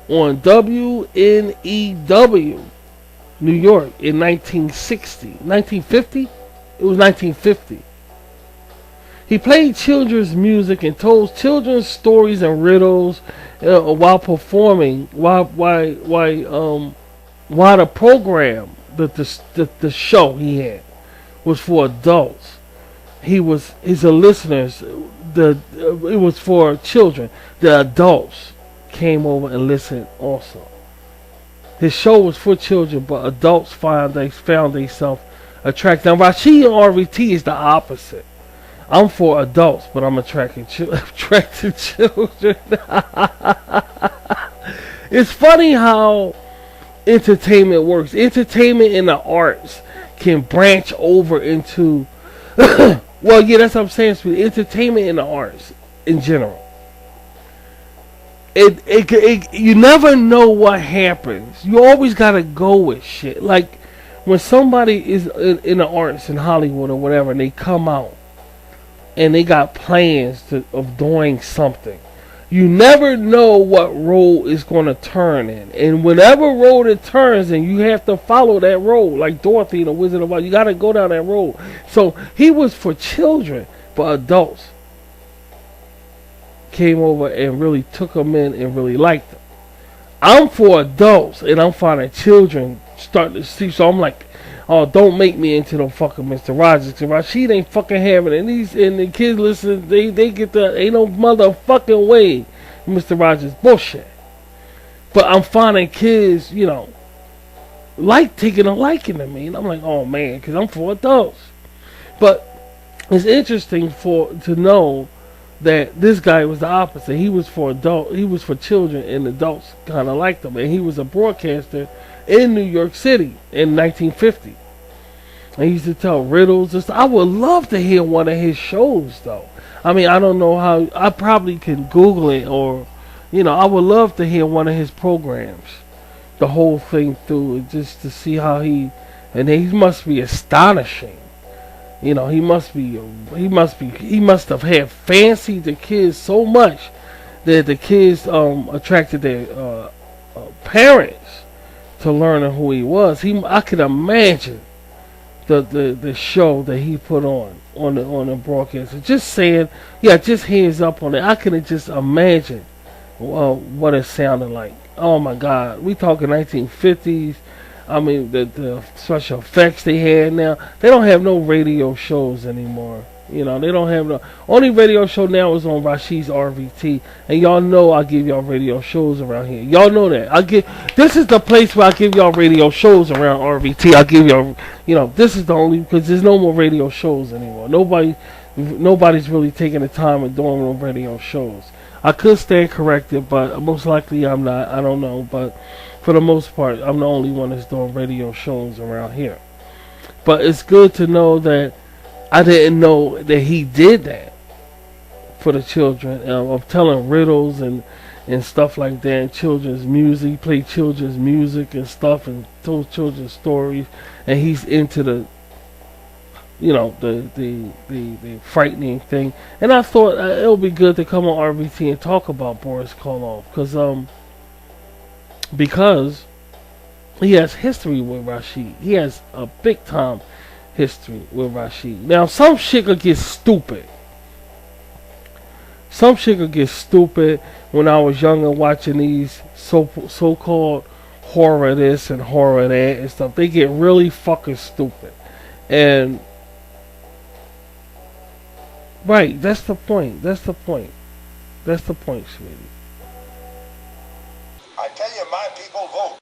on WNEW, New York, in 1960. 1950? It was 1950. He played children's music and told children's stories and riddles while performing. While the program, the show he had was for adults. His listeners. It was for children. The adults came over and listened also. His show was for children, but adults found themselves attracted. Now, Rashid and RVT is the opposite. I'm for adults, but I'm attracting children. It's funny how entertainment works. Entertainment and the arts can branch over into well, yeah, that's what I'm saying. Entertainment and the arts in general. You never know what happens. You always gotta go with shit. Like when somebody is in the arts in Hollywood or whatever, and they come out and they got plans of doing something. You never know what role it's going to turn in. And whenever role it turns in, you have to follow that role. Like Dorothy in The Wizard of Oz, you got to go down that road. So he was for children, but adults came over and really took him in and really liked him. I'm for adults, and I'm finding children starting to see. So I'm like, oh, don't make me into the fucking Mr. Rogers, because Rashid ain't fucking having it. And the kids listen, they get the, ain't no motherfucking way Mr. Rogers bullshit. But I'm finding kids, taking a liking to me. And I'm like, oh man, because I'm for adults. But it's interesting to know that this guy was the opposite. He was for children, and adults kind of liked him. And he was a broadcaster in New York City in 1950. I used to tell riddles. I would love to hear one of his shows, though. I mean, I don't know how. I probably can Google it, or, I would love to hear one of his programs, the whole thing through, just to see how he must be astonishing. He must have had fancied the kids so much that the kids attracted their parents to learning who he was. I could imagine the show that he put on the broadcast. Just saying, just hands up on it. I could just imagine what it sounded like. Oh my God, we talking 1950s. I mean, the special effects they had now. They don't have no radio shows anymore. They don't have no. Only radio show now is on Rashid's RVT, and y'all know I give y'all radio shows around here. Y'all know that this is the place where I give y'all radio shows around RVT. I give y'all, this is the only, because there's no more radio shows anymore. Nobody's really taking the time and doing no radio shows. I could stand corrected, but most likely I'm not. I don't know, but for the most part, I'm the only one that's doing radio shows around here. But it's good to know that I didn't know that he did that for the children, of telling riddles and stuff like that, and children's music. He played children's music and stuff, and told children's stories, and he's into the frightening thing. And I thought it would be good to come on RVT and talk about Boris Karloff, because he has history with Rashid. He has a big time history with Rashid. Now, some shit could get stupid. some shit could get stupid when I was younger watching these so-called horror this and horror that and stuff. They get really fucking stupid. And right, that's the point. That's the point, sweetie. I tell you, my people vote.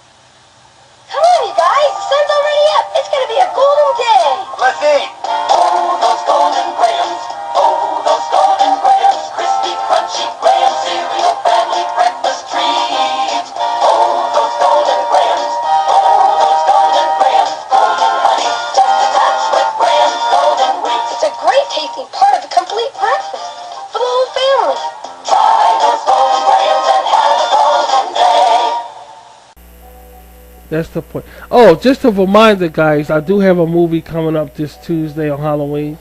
Come on, you guys. The sun's already up. It's going to be a golden day. Let's eat. Oh, those golden grahams. Oh, those golden grahams. Crispy, crunchy graham cereal, family breakfast treat. Oh, those golden grahams. Oh, those golden grahams. Golden honey, just a touch with Graham's golden wheat. It's a great tasting part of the complete breakfast for the whole family. Try those golden grahams and have a golden day. That's the point. Oh, just a reminder, guys, I do have a movie coming up this Tuesday on Halloween.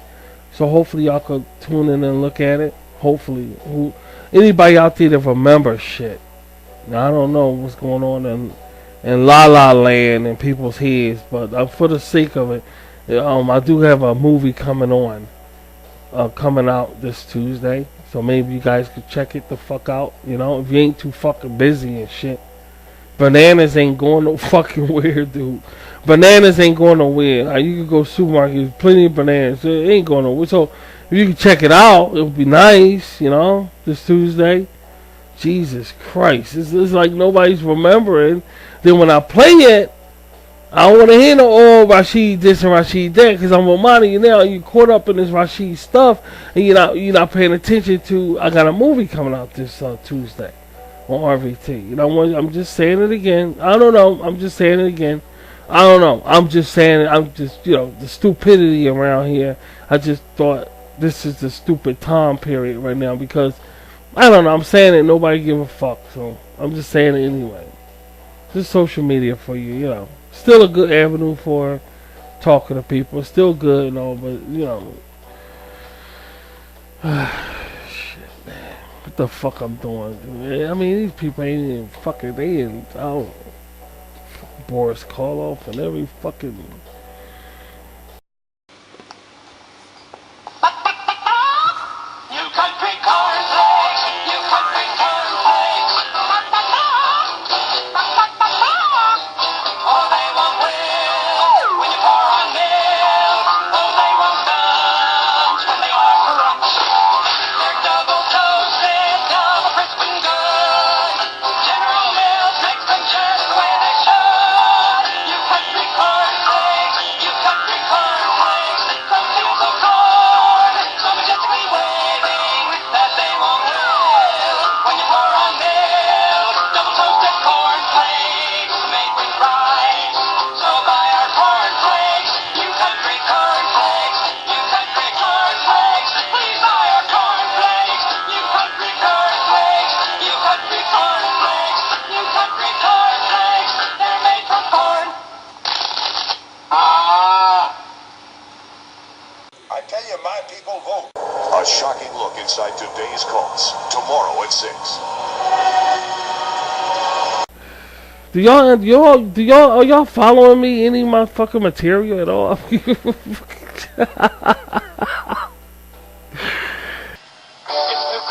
So hopefully y'all could tune in and look at it. Hopefully. Anybody out there that remembers shit. Now, I don't know what's going on in La La Land and people's heads. But for the sake of it, I do have a movie coming out this Tuesday. So maybe you guys could check it the fuck out. You know, if you ain't too fucking busy and shit. Bananas ain't going no fucking where, dude. Bananas ain't going nowhere. Like, you can go supermarket, there's plenty of bananas. It ain't going nowhere. So if you can check it out, it would be nice, you know, this Tuesday. Jesus Christ. It's like nobody's remembering. Then when I play it, I don't want to hear no, Rashid this and Rashid that, because I'm reminding you now, you caught up in this Rashid stuff, and you're not paying attention to, I got a movie coming out this Tuesday on RVT. You know, I'm just saying it again. I don't know. I'm just saying it again. I don't know. I'm just saying it. I'm just, you know, the stupidity around here. I just thought this is the stupid time period right now because, I don't know. I'm saying it. Nobody give a fuck. So I'm just saying it anyway. Just social media for you, you know. Still a good avenue for talking to people. It's still good and all, but, you know. What the fuck I'm doing? I mean, these people ain't even fucking. They in Boris Karloff and every fucking. You country cornflakes, you country cornflakes. Oh, they won't will when you pour on milk. Oh, they won't bunch when they are crunch. They're double toasted, double crisp and good. General Mills makes them just the way they should. You country cornflakes, you country cornflakes. Some fields of corn, so majestically waving that they won't will when you pour on milk. Double toasted cornflakes made with rice. So buy our cornflakes, you country cornflakes, you country cornflakes. Please buy our cornflakes, you country cornflakes, you country cornflakes, you country cornflakes. They're made from corn. I tell you, my people vote. A shocking look inside today's cults. Tomorrow at 6. Are y'all following me? Any of my fucking material at all? It's the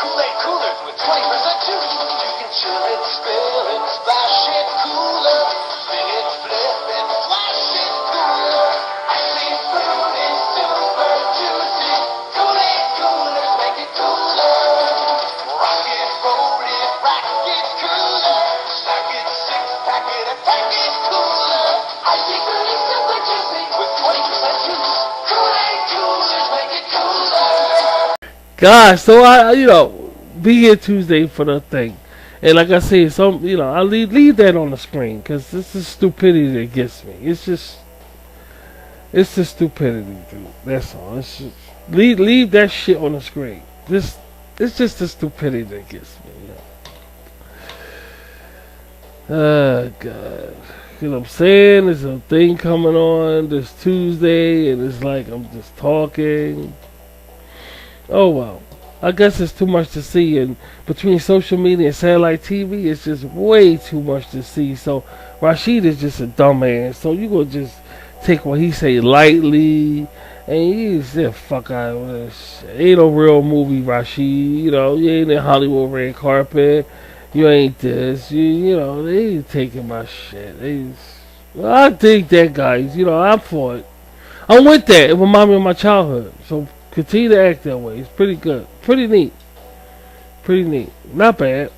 Kool-Aid coolers with 20% juice. You can chill it, spill it, splash it, cooler. Spin it, flip it, flash it, cooler. Icy fruity, super juicy. Kool-Aid coolers make it cooler. Rock it, roll it, rack it, cooler. Stack it, six-pack it, and pack it cooler. Icy fruity, super juicy with 20% juice. Kool-Aid coolers make it cooler. God, so I, you know, be here Tuesday for the thing. And like I said, I leave that on the screen because this is stupidity that gets me. It's the stupidity, dude. That's all. It's just, leave that shit on the screen. It's just the stupidity that gets me. You know? Oh God. You know what I'm saying? There's a thing coming on this Tuesday, and it's like I'm just talking. Oh well, I guess it's too much to see, and between social media and satellite TV, it's just way too much to see. So Rashid is just a dumbass. So you gonna just take what he say lightly, And you just fuck out of this shit. Ain't no real movie, Rashid. You know, you ain't in Hollywood red carpet. You ain't this. You know, they ain't taking my shit. Well, I dig that, guys. You know, I'm for it. I'm with that. It reminds me of my childhood. So continue to act that way. It's pretty good. Pretty neat. Pretty neat. Not bad.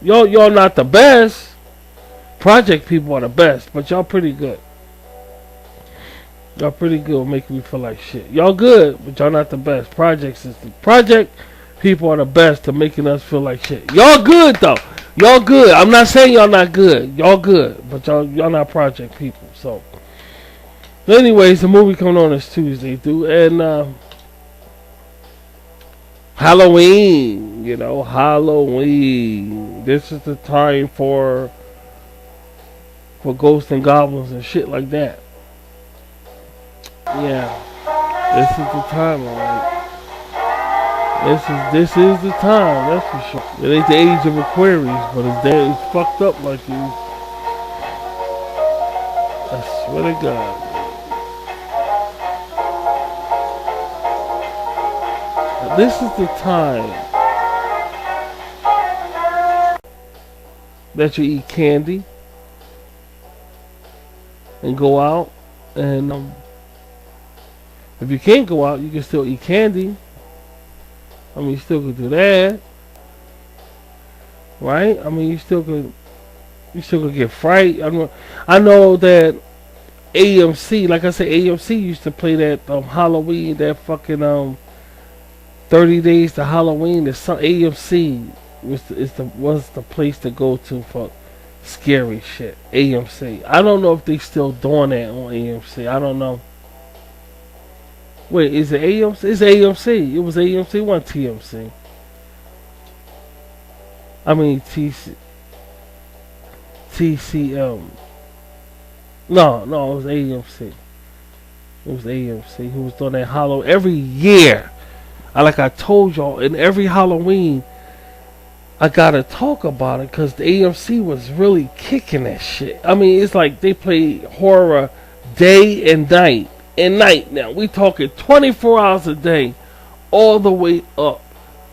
Y'all not the best. Project people are the best, but y'all pretty good. Y'all pretty good, making me feel like shit. Y'all good, but y'all not the best. Project people are the best at making us feel like shit. Y'all good though. Y'all good. I'm not saying y'all not good. Y'all good, but y'all not project people. So, anyways, the movie coming on this Tuesday, dude, and Halloween. You know, Halloween. This is the time for ghosts and goblins and shit like that. Yeah, this is the time, alright. This is the time, that's for sure. It ain't the age of Aquarius, but it's fucked up like you. I swear to God. This is the time that you eat candy and go out and if you can't go out, you can still eat candy. I mean, you still could do that, right? I mean, you still could get fright. I know that AMC, like I said, AMC used to play that Halloween, that fucking 30 Days to Halloween. AMC was the place to go to for scary shit. AMC. I don't know if they still doing that on AMC. I don't know. Wait, is it AMC? It's AMC. It was AMC, it wasn't TMC. I mean TCM. No, it was AMC. It was AMC who was doing that Halloween every year. Like I told y'all, in every Halloween, I gotta talk about it because the AMC was really kicking that shit. I mean, it's like they play horror day and night. Now we talking 24 hours a day, all the way up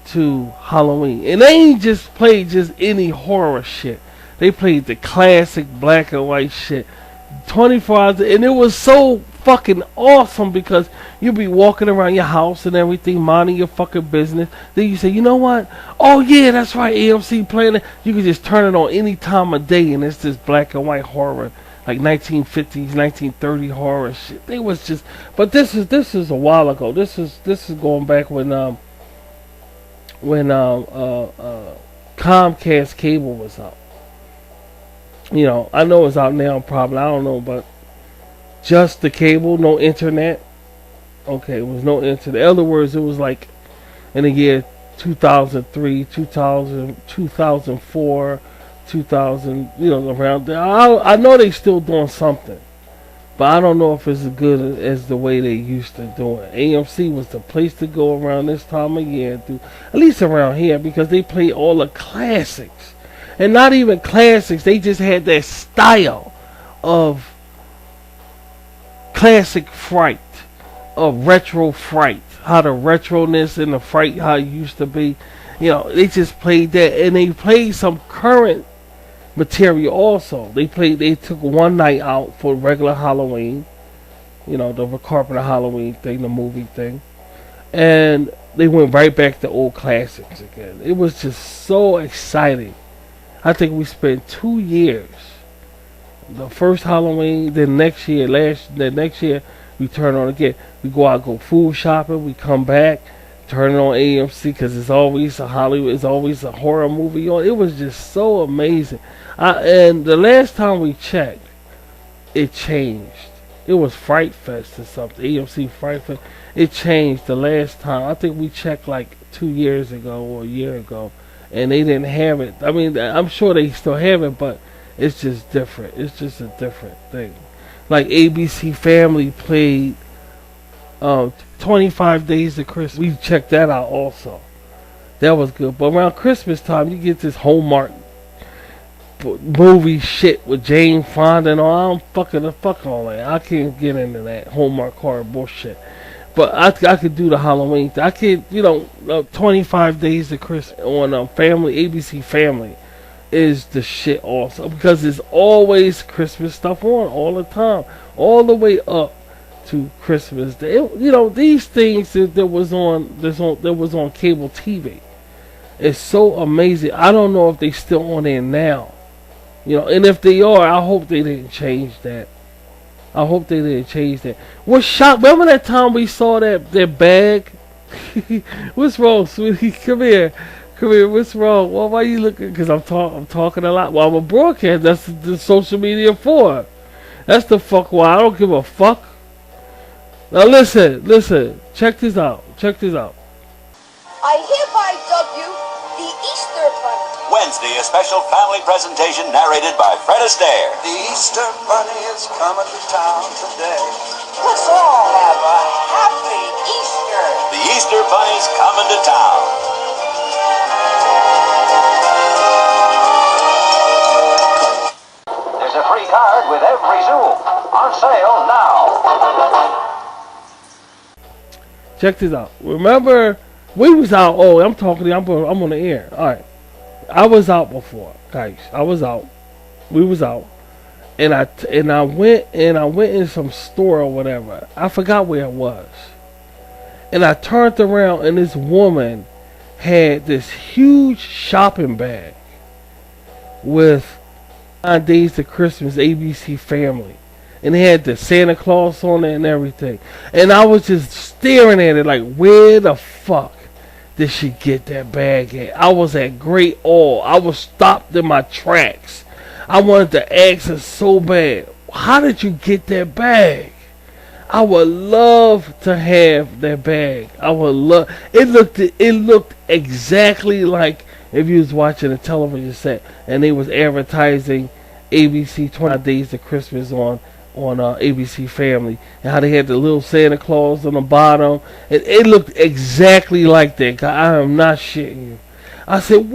to Halloween. And they ain't just played just any horror shit. They played the classic black and white shit 24 hours, and it was so fucking awesome because you be walking around your house and everything, minding your fucking business. Then you say, you know what? Oh yeah, that's right, AMC playing it. You can just turn it on any time of day, and it's this black and white horror. Like 1950s, 1930 horror shit. They was just, but this is a while ago. This is going back when Comcast cable was out. You know, I know it's out now probably. I don't know, but just the cable, no internet. Okay, it was no internet. In other words, it was like in the year 2003, 2004. 2000, you know, around there. I know they still doing something, but I don't know if it's as good as the way they used to do it. AMC was the place to go around this time of year, at least around here, because they play all the classics, and not even classics. They just had that style of classic fright, of retro fright, how the retroness and the fright how it used to be. You know, they just played that, and they played some current material also. They took one night out for regular Halloween, you know, the Carpenter Halloween thing, the movie thing, and they went right back to old classics again. It was just so exciting. I think we spent 2 years. The first Halloween, then next year we turn on again. We go out, go food shopping, we come back, turn it on AMC because it's always a Hollywood, it's always a horror movie on. It was just so amazing. And the last time we checked, it changed. It was Fright Fest or something. AMC Fright Fest. It changed the last time. I think we checked like 2 years ago or a year ago, and they didn't have it. I mean, I'm sure they still have it, but it's just different. It's just a different thing. Like ABC Family played 25 Days to Christmas. We checked that out also. That was good. But around Christmas time, you get this Hallmark movie shit with Jane Fonda and all. I don't fuck all that. I can't get into that Hallmark horror bullshit. But I could do the Halloween thing. I could, 25 Days of Christmas on Family, ABC Family is the shit also. Because there's always Christmas stuff on all the time. All the way up to Christmas Day. These things that was on cable TV. It's so amazing. I don't know if they still on there now. And if they are, I hope they didn't change that. What shocked? Remember that time we saw that bag? What's wrong, sweetie? Come here. What's wrong? Well, why you looking? Because I'm talking a lot. Well, I'm a broadcast. That's the social media for. That's the fuck why. I don't give a fuck. Now listen. Check this out. I hereby dub you the Easter Bunny. Wednesday, a special family presentation narrated by Fred Astaire. The Easter Bunny is coming to town today. Let's all have a happy Easter. The Easter Bunny's coming to town. There's a free card with every Zoom. On sale now. Check this out. Remember, we was out. Oh, I'm talking to you. I'm on the air. All right. I was out before, guys. We was out, and I went in some store or whatever. I forgot where it was, and I turned around, and this woman had this huge shopping bag with 9 Days to Christmas ABC Family. And they had the Santa Claus on it and everything. And I was just staring at it like, where the fuck did she get that bag at? I was at great awe. I was stopped in my tracks. I wanted to ask her so bad, how did you get that bag? I would love to have that bag. I would love. It looked exactly like if you was watching a television set and they was advertising ABC 29 Days of Christmas on ABC Family, and how they had the little Santa Claus on the bottom. It looked exactly like that. I am not shitting you. I said,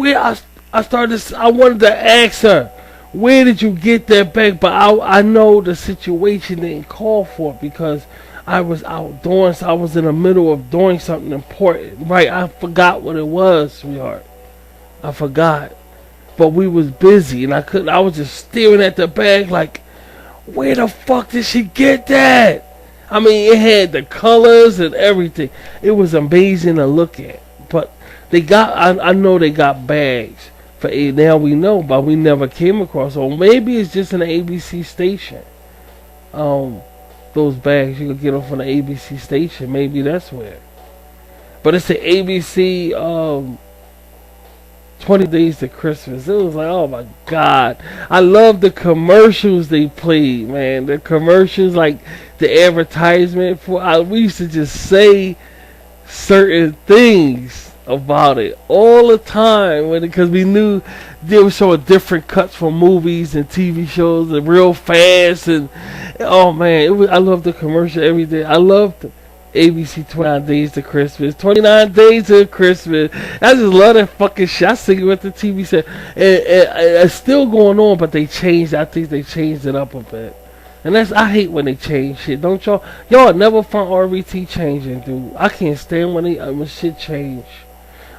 I wanted to ask her, where did you get that bag? But I know the situation didn't call for it because I was outdoors. I was in the middle of doing something important. Right, I forgot what it was, sweetheart. I forgot. But we was busy, and I was just staring at the bag like, where the fuck did she get that? I mean, it had the colors and everything. It was amazing to look at. But I know they got bags for now we know, but we never came across. Or maybe it's just an ABC station. Those bags you could get them from the ABC station. Maybe that's where. But it's the ABC 20 Days to Christmas. It was like, oh my God. I love the commercials they played, man. The commercials, like the advertisement for. We used to just say certain things about it all the time because we knew they were showing different cuts from movies and TV shows and real fast. And oh man, I love the commercial every day. I loved ABC 29 Days to Christmas. 29 Days to Christmas. I just love that fucking shit. I sing it with the TV set. It's still going on, but they changed. I think they changed it up a bit. And I hate when they change shit. Don't y'all? Y'all never find RVT changing, dude. I can't stand when shit change.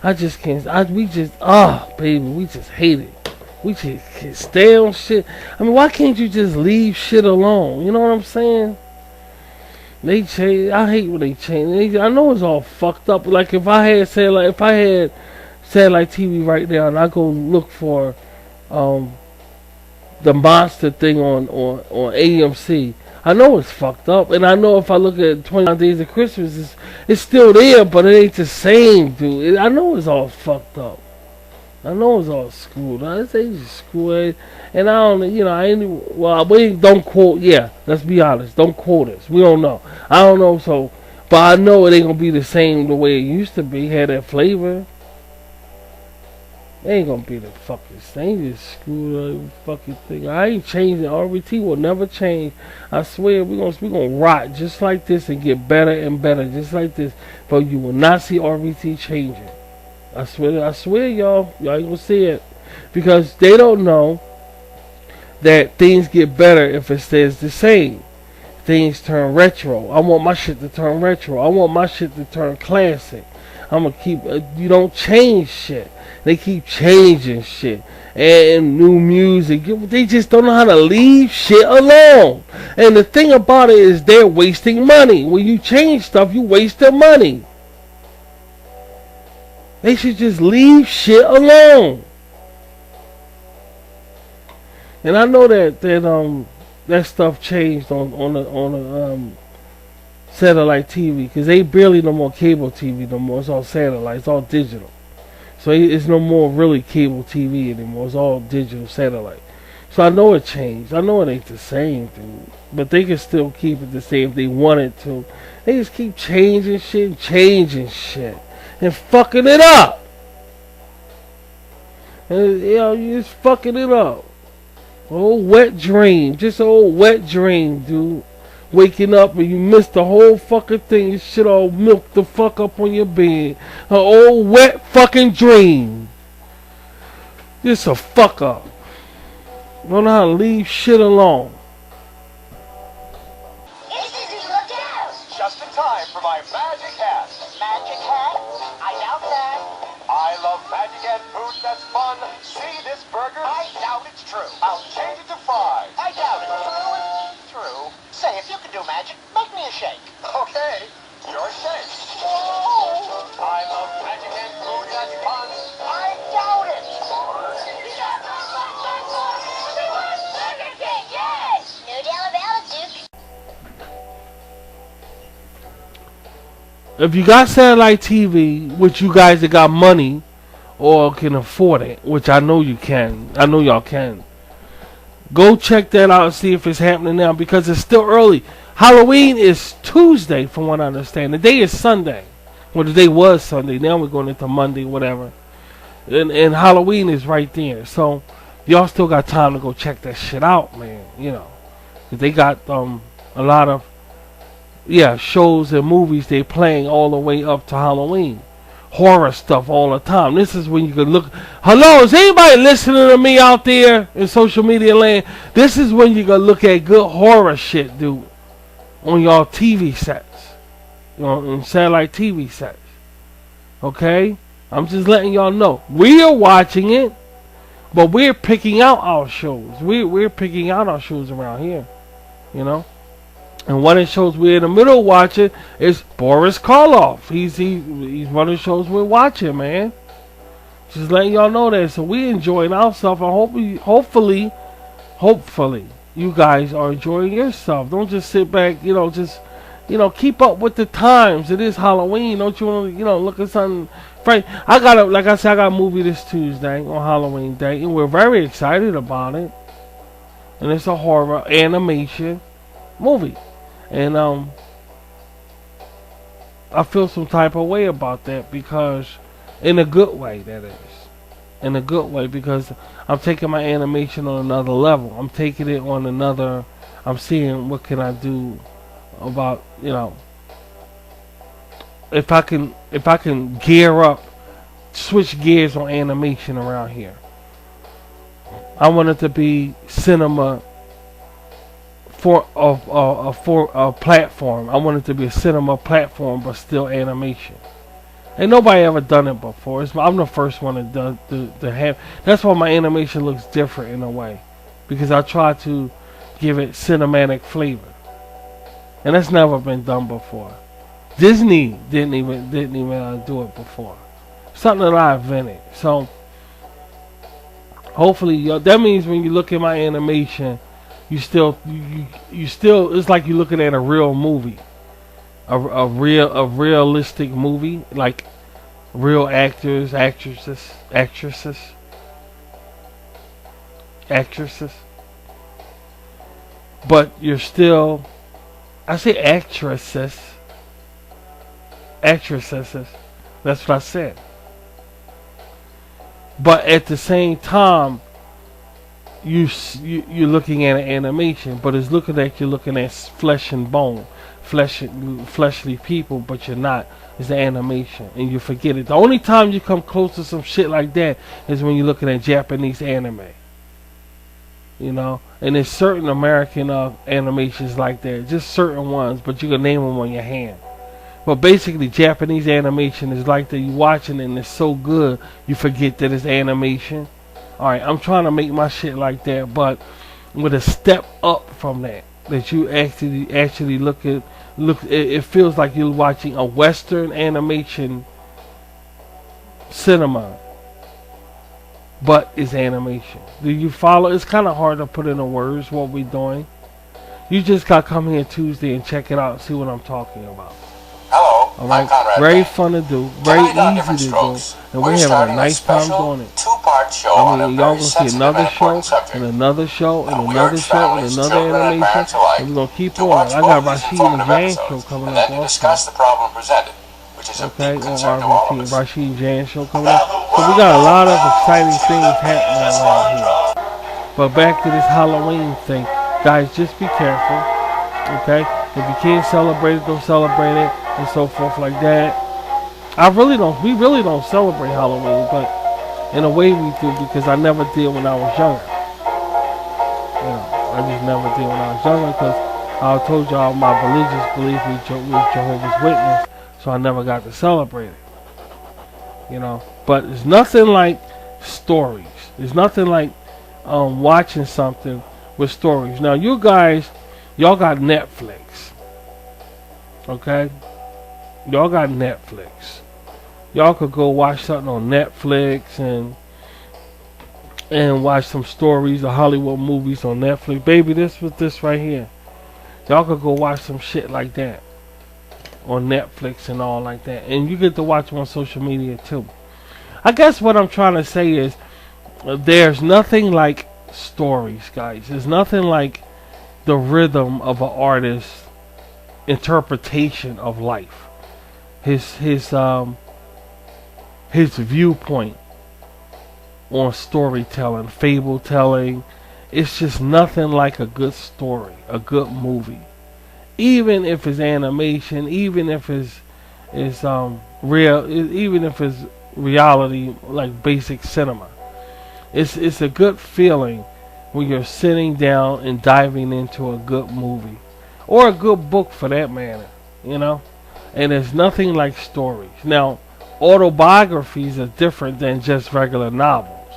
I just can't. Baby, we just hate it. We just can't stay on shit. I mean, why can't you just leave shit alone? You know what I'm saying? They change. I hate when they change. I know it's all fucked up. Like if I had satellite TV right now, and I go look for the monster thing on AMC, I know it's fucked up. And I know if I look at 29 Days of Christmas, it's still there, but it ain't the same, dude. I know it's all fucked up. I know it's all screwed. It's just screwed. And I don't, don't quote, let's be honest. Don't quote us. We don't know. I don't know, so, but I know it ain't gonna be the same the way it used to be. Had that flavor. It ain't gonna be the fucking same. Just screwed up fucking thing. I ain't changing. RBT will never change. I swear we gonna rot just like this and get better and better just like this. But you will not see RBT changing. I swear, y'all ain't gonna see it because they don't know that things get better if it stays the same. things turn retro. I want my shit to turn retro. I want my shit to turn classic. I'm gonna keep. You don't change shit. They keep changing shit and new music. They just don't know how to leave shit alone. And the thing about it is they're wasting money. When you change stuff, you waste their money. They should just leave shit alone. And I know that stuff changed on the satellite TV, because they barely no more cable TV no more. It's all satellite. It's all digital. So it's no more really cable TV anymore. It's all digital satellite. So I know it changed. I know it ain't the same thing, but they can still keep it the same if they wanted to. They just keep changing shit, and fucking it up. And you're just fucking it up. Old wet dream, just an old wet dream, dude. Waking up and you missed the whole fucking thing. Your shit all milked the fuck up on your bed. An old wet fucking dream. Just a fuck up. Don't know how to leave shit alone. Look out! Just in time for my magic hat. Magic hat? I doubt that. I love magic hat food that's fun. See this burger? I doubt it's true. I'll change it to fries. I doubt it. True. Say, if you can do magic, make me a shake. Okay, your shake. I love magic hat food that's fun. I doubt it. No doubt about it, Duke. If you got satellite TV, which you guys that got money or can afford it, which I know you can, I know y'all can, go check that out and see if it's happening now, because it's still early. Halloween is Tuesday, from what I understand. The day is Sunday. Well, the day was Sunday. Now we're going into Monday, whatever. And Halloween is right there. So y'all still got time to go check that shit out, man. You know, they got a lot of shows and movies they playing all the way up to Halloween. Horror stuff all the time. This is when you can look. Hello, is anybody listening to me out there in social media land? This is when you can look at good horror shit, dude, on y'all TV sets, on satellite TV sets. Okay, I'm just letting y'all know we are watching it, but we're picking out our shows. We're picking out our shows around here, you know. And one of the shows we're in the middle watching is Boris Karloff. He's one of the shows we're watching, man. Just letting y'all know that. So we enjoying ourselves, and hopefully you guys are enjoying yourself. Don't just sit back, just keep up with the times. It is Halloween. Don't you want to, look at something fresh? I got a movie this Tuesday on Halloween day, and we're very excited about it. And it's a horror animation movie. And I feel some type of way about that, because in a good way, that is. In a good way, because I'm taking my animation on another level. I'm taking it on another. I'm seeing what can I do about, if I can gear up, switch gears on animation around here. I want it to be cinema for a platform. I want it to be a cinema platform, but still animation. Ain't nobody ever done it before. I'm the first one to have. That's why my animation looks different in a way, because I try to give it cinematic flavor, and that's never been done before. Disney didn't even do it before. Something that I invented. So hopefully, that means when you look at my animation, you still it's like you're looking at a real movie, a realistic movie, like real actors, actresses. But you're still, I say actresses. That's what I said. But at the same time, you're looking at an animation, but it's looking at flesh and bone, fleshly people, but you're not. It's the animation, and you forget it. The only time you come close to some shit like that is when you're looking at Japanese anime. you know. And there's certain American animations like that, just certain ones, but you can name them on your hand. But basically, Japanese animation is like that. You watching it and it's so good, you forget that it's animation. All right, I'm trying to make my shit like that, but with a step up from that. That you actually look. It feels like you're watching a Western animation cinema, but it's animation. Do you follow? It's kind of hard to put into words what we're doing. You just got to come here Tuesday and check it out and see what I'm talking about. Hello, Alright, I'm Conrad very Bank. fun to do, very Tonight on easy Different to Strokes, do, and we're we're having a starting nice time doing it. two-part show I on a mean, y'all very gonna see sensitive another and show, important subject. and another show, and Now, we another urge show, and families, another children, and animation, parents alike and we're gonna keep to on. watch I both got these Rashid and informative Jan show episodes, coming and up then to also. discuss the problem presented, which is of Okay, deep on concern to all of RVT, us. Rashid and Jan show coming up. So we got a lot of exciting things happening around here. But back to this Halloween thing, guys, just be careful. Okay, if you can't celebrate it, don't celebrate it, and so forth like that. We really don't celebrate Halloween, but in a way we do, because I never did when I was younger. You know, I just never did when I was younger, because I told y'all my religious belief was Jehovah's Witness, so I never got to celebrate it. You know, but it's nothing like stories. There's nothing like watching something with stories. Now, you guys, y'all got Netflix. Okay? Y'all got Netflix. Y'all could go watch something on Netflix and watch some stories or Hollywood movies on Netflix. Baby, this was this right here. Y'all could go watch some shit like that on Netflix and all like that. And you get to watch them on social media too. I guess what I'm trying to say is there's nothing like stories, guys. There's nothing like the rhythm of an artist's interpretation of life. His viewpoint on storytelling, fable telling. It's just nothing like a good story, a good movie. Even if it's animation, even if it's real, even if it's reality, like basic cinema. It's a good feeling when you're sitting down and diving into a good movie. Or a good book for that matter, you know? And there's nothing like stories. Now, autobiographies are different than just regular novels.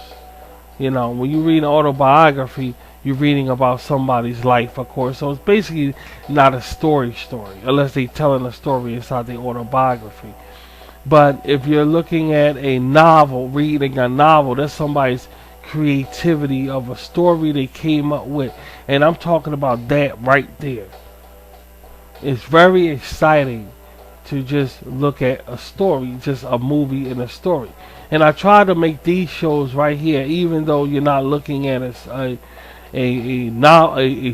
You know, when you read an autobiography, you're reading about somebody's life, of course. So it's basically not a story, unless they're telling a story inside the autobiography. But if you're looking at a novel, reading a novel, that's somebody's creativity of a story they came up with. And I'm talking about that right there. It's very exciting to just look at a story, just a movie and a story. And I try to make these shows right here, even though you're not looking at a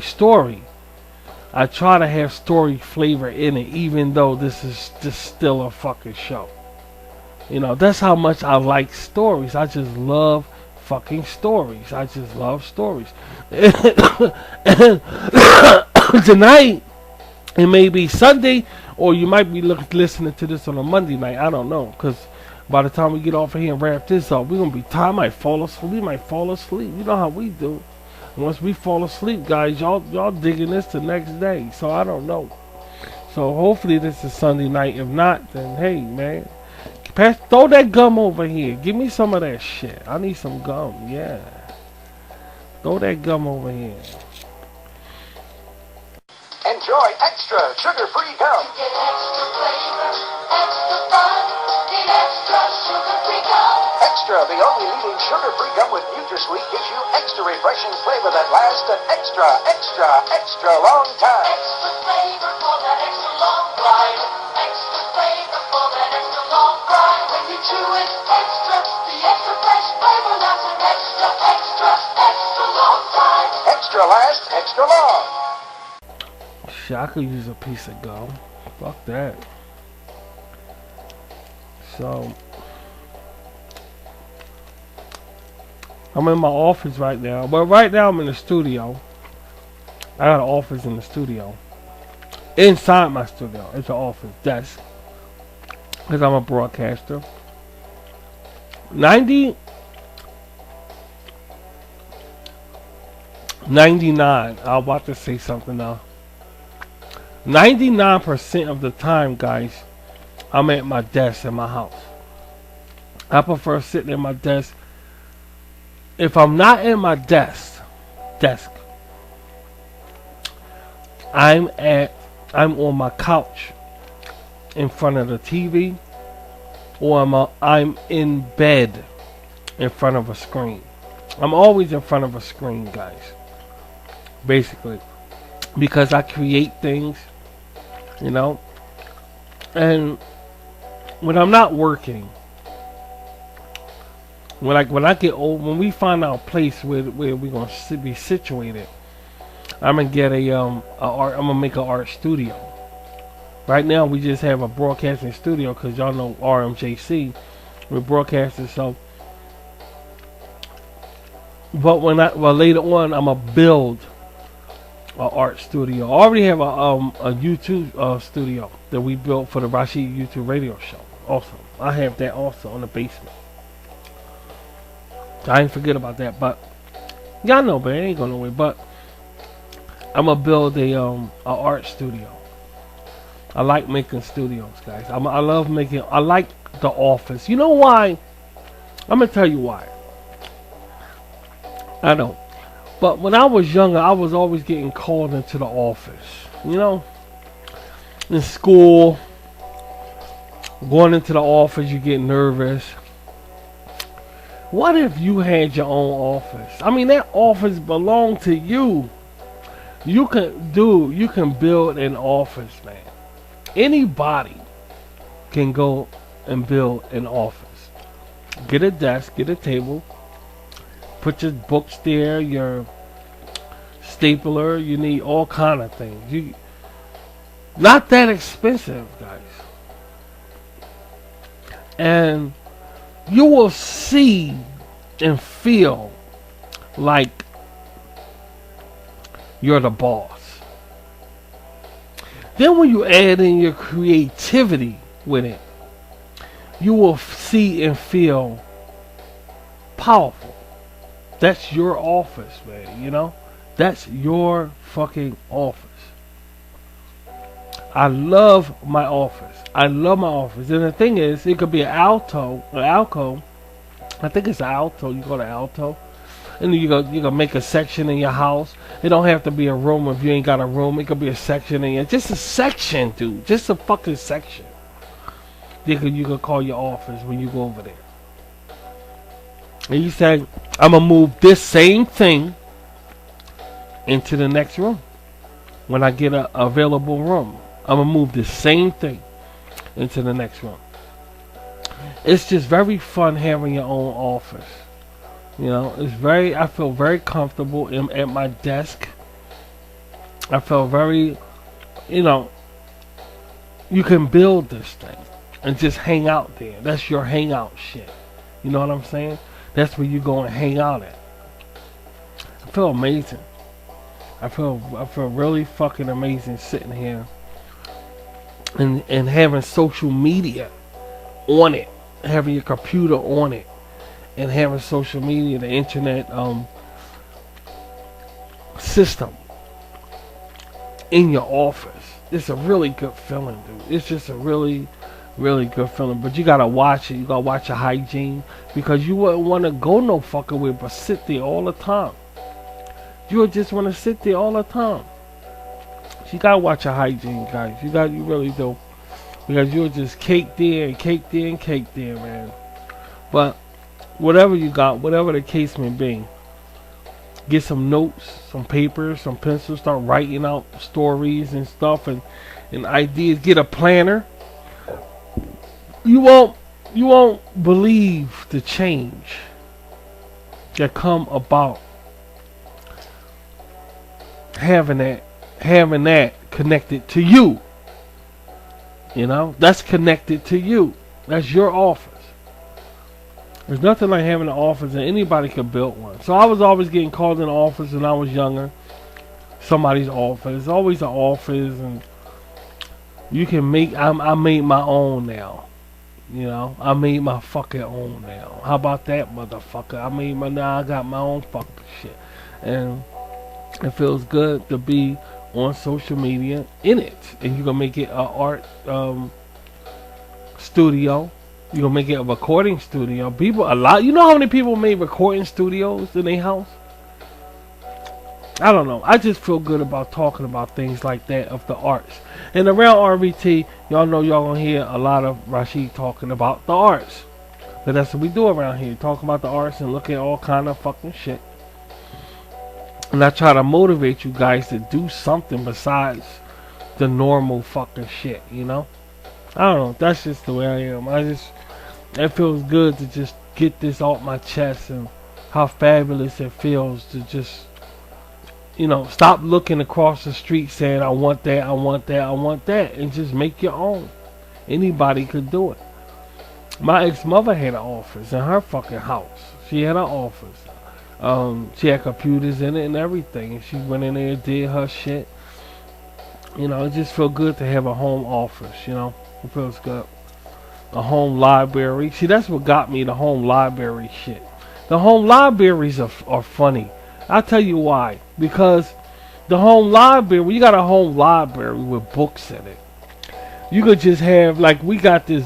story. I try to have story flavor in it, even though this is just still a fucking show. You know, that's how much I like stories. I just love fucking stories. I just love stories. And tonight, it may be Sunday, or you might be listening to this on a Monday night. I don't know, because by the time we get off of here and wrap this up, we're going to be tired. I might fall asleep. We might fall asleep. You know how we do. Once we fall asleep, guys, y'all digging this the next day. So I don't know. So hopefully this is Sunday night. If not, then hey, man. Throw that gum over here. Give me some of that shit. I need some gum. Yeah. Throw that gum over here. Enjoy extra sugar-free gum. Get extra flavor, extra fun, get extra sugar-free gum. Extra, the only leading sugar-free gum with NutraSweet, gives you extra refreshing flavor that lasts an extra, extra, extra long time. Extra flavor for that extra long ride. Extra flavor for that extra long ride. When you chew it extra, the extra fresh flavor lasts an extra, extra, extra long time. Extra lasts extra long. Shit, I could use a piece of gum. Fuck that. So, I'm in my office right now. But right now I'm in the studio. I got an office in the studio. Inside my studio, it's an office desk. Because I'm a broadcaster. 90 99. I'm about to say something now. 99% of the time, guys, I'm at my desk in my house. I prefer sitting at my desk. If I'm not at my desk, I'm on my couch in front of the TV, or I'm in bed in front of a screen. I'm always in front of a screen, guys. Basically, because I create things, you know. And when I'm not working, when I get old, when we find our place where we're gonna be situated, I'm gonna get I'm gonna make an art studio. Right now, we just have a broadcasting studio because y'all know RMJC. We're broadcasting, so. But later on, I'm gonna build an art studio. I already have a YouTube studio that we built for the Rashid YouTube radio show. Also, I have that also in the basement. I ain't forget about that, but y'all know, but it ain't going nowhere. But I'm gonna build a art studio. I like making studios, guys. I love making. I like the office. You know why? I'm gonna tell you why. I know. But when I was younger, I was always getting called into the office. You know, in school, going into the office, you get nervous. What if you had your own office? I mean, that office belonged to you. You can build an office, man. Anybody can go and build an office. Get a desk, get a table, put your books there, your stapler. You need all kind of things. Not that expensive, guys. And you will see and feel like you're the boss. Then when you add in your creativity with it, you will see and feel powerful. That's your office, man, you know? That's your fucking office. I love my office. I love my office. And the thing is, it could be an alcove. I think it's an alto. You go to alto. And you go make a section in your house. It don't have to be a room if you ain't got a room. It could be a section in your, just a section, dude. Just a fucking section. You could call your office when you go over there. And you say, I'm gonna move this same thing into the next room. When I get a available room, I'm gonna move this same thing into the next room. It's just very fun having your own office. You know, I feel very comfortable at my desk. I feel very, you know, you can build this thing and just hang out there. That's your hangout shit. You know what I'm saying? That's where you go and hang out at. I feel amazing. I feel really fucking amazing sitting here and having social media on it, having your computer on it. And having social media, the internet system in your office. It's a really good feeling, dude. It's just a really, really good feeling. But you gotta watch it. You gotta watch your hygiene. Because you wouldn't want to go no fucking way but sit there all the time. You would just want to sit there all the time. So you gotta watch your hygiene, guys. You really do. Because you'll just cake there and cake there and cake there, man. But whatever you got, whatever the case may be, get some notes, some paper, some pencils, start writing out stories and stuff and ideas. Get a planner. You won't believe the change that come about having that connected to you. You know, that's connected to you. That's your office. There's nothing like having an office, and anybody could build one. So I was always getting called in the office when I was younger. Somebody's office. It's always an office, and you can make. I made my own now. You know, I made my fucking own now. How about that, motherfucker? Now I got my own fucking shit, and It feels good to be on social media in it, and you're gonna make it an art studio. You're gonna make it a recording studio. People, a lot. You know how many people made recording studios in their house? I don't know. I just feel good about talking about things like that of the arts. And around RVT, y'all know y'all gonna hear a lot of Rashid talking about the arts. But that's what we do around here. Talk about the arts and look at all kind of fucking shit. And I try to motivate you guys to do something besides the normal fucking shit, you know? I don't know. That's just the way I am. It feels good to just get this off my chest and how fabulous it feels to just, you know, stop looking across the street saying, I want that, I want that, I want that, and just make your own. Anybody could do it. My ex-mother had an office in her fucking house. She had an office. She had computers in it and everything, and she went in there and did her shit. You know, it just feels good to have a home office, you know. It feels good. A home library. See, that's what got me, the home library shit. The home libraries are funny. I'll tell you why. Because the home library, you got a home library with books in it. You could just have, like, we got this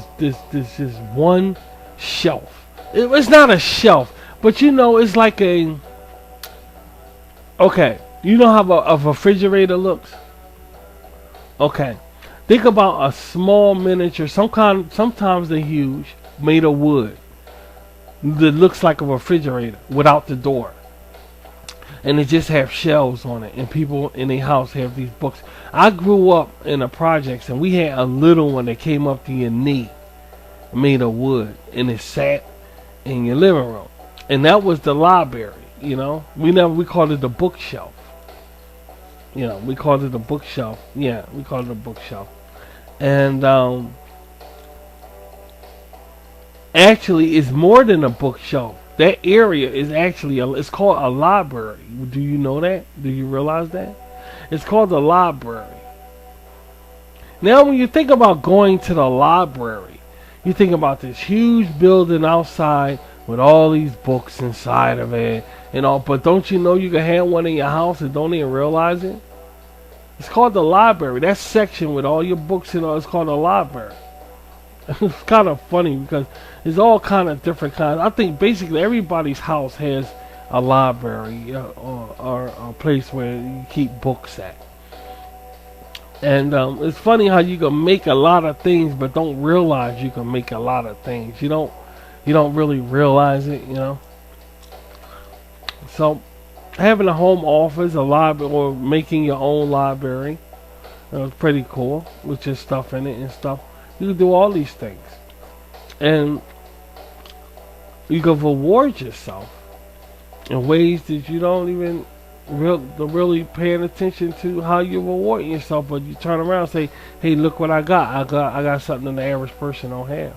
one shelf. It's not a shelf, but you know, it's like a, okay, you know how a refrigerator looks? Okay. Think about a small miniature, sometimes they're huge, made of wood, that looks like a refrigerator without the door. And it just have shelves on it, and people in their house have these books. I grew up in the projects, and we had a little one that came up to your knee, made of wood, and it sat in your living room. And that was the library, you know. We called it the bookshelf. You know, we called it a bookshelf. Yeah, we called it a bookshelf. And actually, it's more than a bookshelf. That area is actually it's called a library. Do you know that? Do you realize that? It's called the library. Now, when you think about going to the library, you think about this huge building outside with all these books inside of it and all. But don't you know you can have one in your house and don't even realize it? It's called the library. That section with all your books and all, it's called the library. It's kind of funny because there's all kind of different kinds. I think basically everybody's house has a library or a place where you keep books at. And it's funny how you can make a lot of things but don't realize you can make a lot of things. You don't really realize it, you know. So having a home office, a library, or making your own library, was pretty cool with your stuff in it and stuff. You can do all these things, and you can reward yourself in ways that you don't even really paying attention to how you're rewarding yourself. But you turn around and say, "Hey, look what I got! I got something the average person don't have."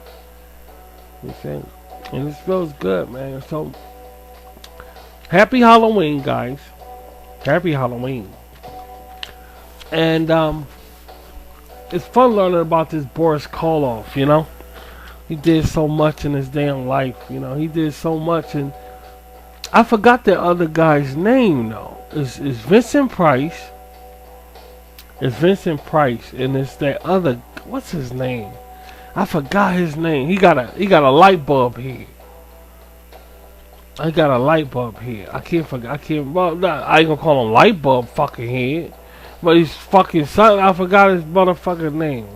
You see, and it feels good, man. So happy Halloween, guys! Happy Halloween, and it's fun learning about this Boris Karloff, you know. He did so much in his damn life, you know. He did so much, and I forgot the other guy's name, though. It's Vincent Price. It's Vincent Price, and it's that other, what's his name? I forgot his name. He got a light bulb here. I got a light bulb here. I ain't gonna call him light bulb fucking head. But he's fucking son. I forgot his motherfucking name.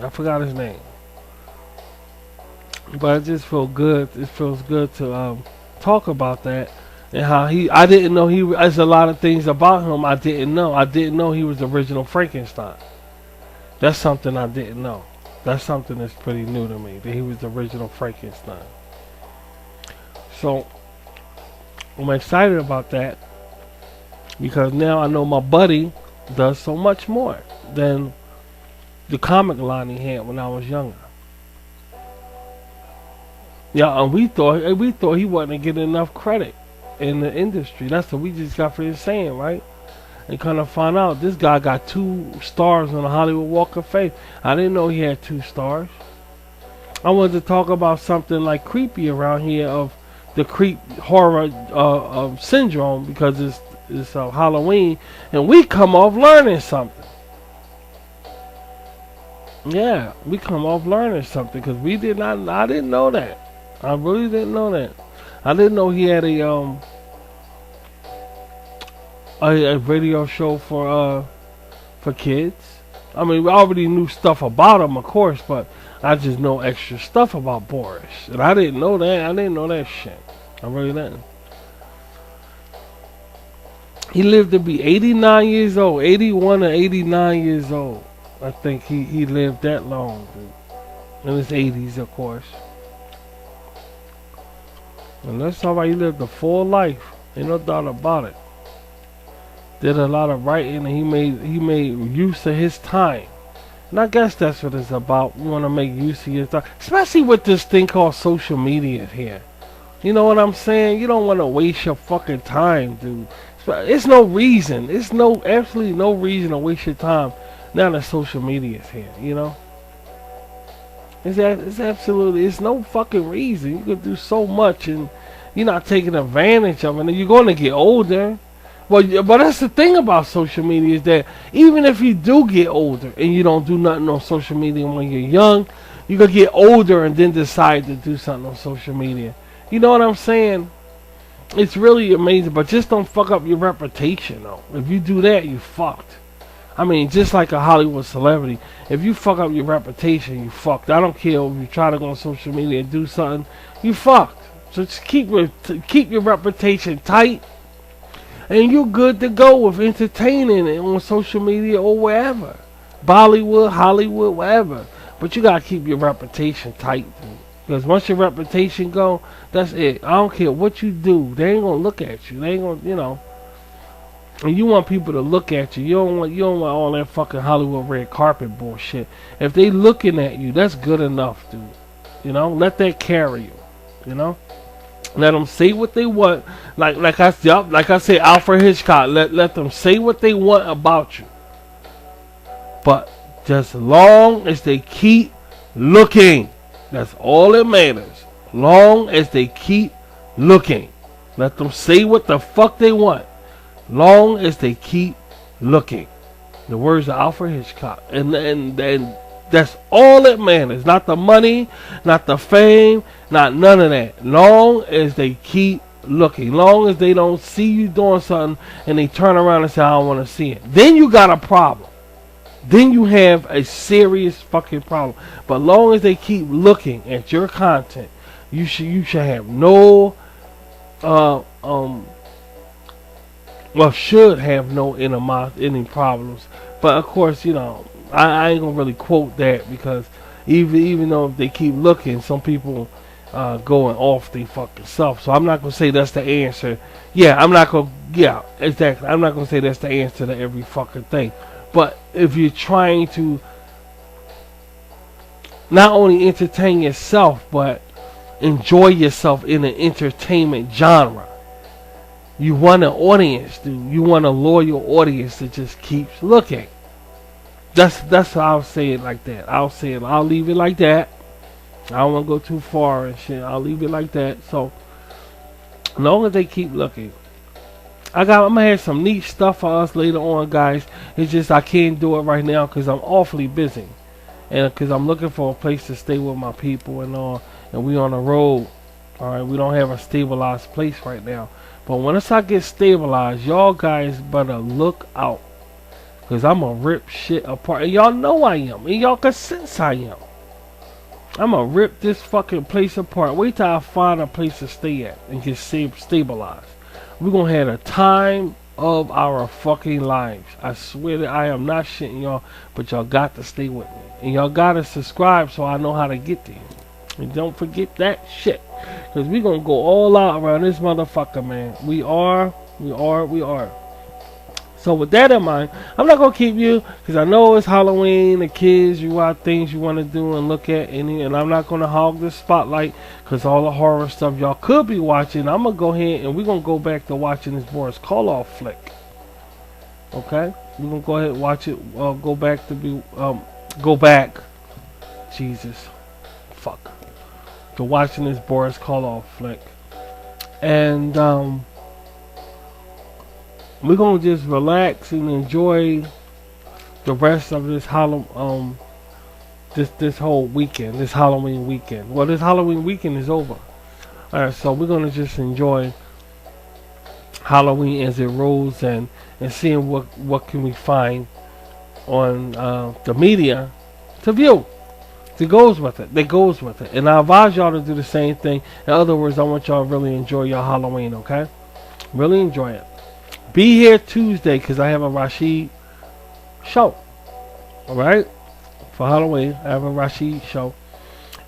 But it just feels good. It feels good to talk about that and how I didn't know there's a lot of things about him I didn't know. I didn't know he was the original Frankenstein. That's something I didn't know. That's something that's pretty new to me, that he was the original Frankenstein. So I'm excited about that because now I know my buddy does so much more than the comic line he had when I was younger. Yeah, and we thought he wasn't getting enough credit in the industry. That's what we just got finished saying, right? And kind of find out this guy got 2 stars on the Hollywood Walk of Fame. I didn't know he had 2 stars. I wanted to talk about something like creepy around here of the creep horror syndrome, because it's Halloween, and we come off learning something. Yeah, we come off learning something because we did not. I didn't know that. I really didn't know that. I didn't know he had a radio show for kids. I mean, we already knew stuff about him, of course, but I just know extra stuff about Boris, and I didn't know that. I didn't know that shit. I really didn't. He lived to be 89 years old, 81 or 89 years old. I think he lived that long, dude. In his 80s, of course. And that's how he lived a full life. Ain't no doubt about it. Did a lot of writing, and he made use of his time. And I guess that's what it's about. You want to make use of your time, especially with this thing called social media here. You know what I'm saying? You don't want to waste your fucking time, dude. It's no reason. It's absolutely no reason to waste your time now that social media is here. You know. It's absolutely. It's no fucking reason. You could do so much, and you're not taking advantage of it. And you're going to get older. But that's the thing about social media is that even if you do get older and you don't do nothing on social media when you're young, you could get older and then decide to do something on social media. You know what I'm saying? It's really amazing, but just don't fuck up your reputation, though. If you do that, you fucked. I mean, just like a Hollywood celebrity, if you fuck up your reputation, you fucked. I don't care if you try to go on social media and do something, you fucked. So just keep your reputation tight. And you're good to go with entertaining it on social media or wherever. Bollywood, Hollywood, wherever. But you gotta keep your reputation tight, dude. Because once your reputation go, that's it. I don't care what you do. They ain't gonna look at you. They ain't gonna, you know. And you want people to look at you. You don't want all that fucking Hollywood red carpet bullshit. If they looking at you, that's good enough, dude. You know, let that carry you. You know. Let them say what they want. Like I said, Alfred Hitchcock. Let them say what they want about you. But just long as they keep looking, that's all that matters. Long as they keep looking, let them say what the fuck they want. Long as they keep looking. The words of Alfred Hitchcock, and that's all that matters. Not the money, not the fame, not none of that. Long as they keep looking. Long as they don't see you doing something and they turn around and say, I don't want to see it. Then you got a problem. Then you have a serious fucking problem. But long as they keep looking at your content, you should have no should have no any problems. But of course, you know, I ain't gonna really quote that because even though if they keep looking, some people going off their fucking self. So I'm not gonna say that's the answer. Exactly. I'm not gonna say that's the answer to every fucking thing. But if you're trying to not only entertain yourself but enjoy yourself in an entertainment genre, you want an audience, dude. You want a loyal audience that just keeps looking. That's how I'll say it like that. I'll leave it like that. I don't want to go too far and shit. I'll leave it like that. So, as long as they keep looking. I'm going to have some neat stuff for us later on, guys. It's just I can't do it right now because I'm awfully busy. And because I'm looking for a place to stay with my people and all. And we on the road. Alright, we don't have a stabilized place right now. But once I get stabilized, y'all guys better look out. Because I'm going to rip shit apart. And y'all know I am. And y'all can sense I am. I'm going to rip this fucking place apart. Wait till I find a place to stay at. And get stabilized. We're going to have a time of our fucking lives. I swear that I am not shitting y'all. But y'all got to stay with me. And y'all got to subscribe so I know how to get there. And don't forget that shit. Because we're going to go all out around this motherfucker, man. We are. So with that in mind, I'm not going to keep you. Because I know it's Halloween. The kids, you got things you want to do and look at. And I'm not going to hog the spotlight. Because all the horror stuff y'all could be watching. I'm going to go ahead and we're going to go back to watching this Boris Karloff flick. Okay? We're going to go ahead and watch it. Go back. Jesus. Fuck. To watching this Boris Karloff flick. And we're gonna just relax and enjoy the rest of this this whole weekend, this Halloween weekend. Well, this Halloween weekend is over. Alright, so we're gonna just enjoy Halloween as it rolls, and seeing what can we find on the media to view. That goes with it. That goes with it. And I advise y'all to do the same thing. In other words, I want y'all to really enjoy your Halloween, okay? Really enjoy it. Be here Tuesday because I have a Rashid show. Alright? For Halloween, I have a Rashid show.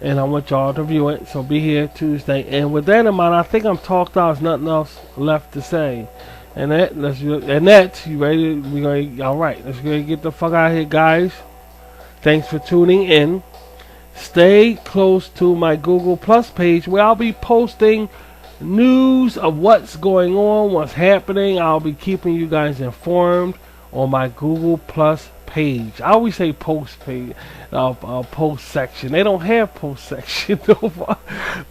And I want y'all to view it. So be here Tuesday. And with that in mind, I think I'm talked out. There's nothing else left to say. And that, you ready? We gonna, alright, let's go get the fuck out of here, guys. Thanks for tuning in. Stay close to my Google Plus page where I'll be posting news of what's going on, what's happening. I'll be keeping you guys informed on my Google Plus page. I always say post page, post section. They don't have post section no,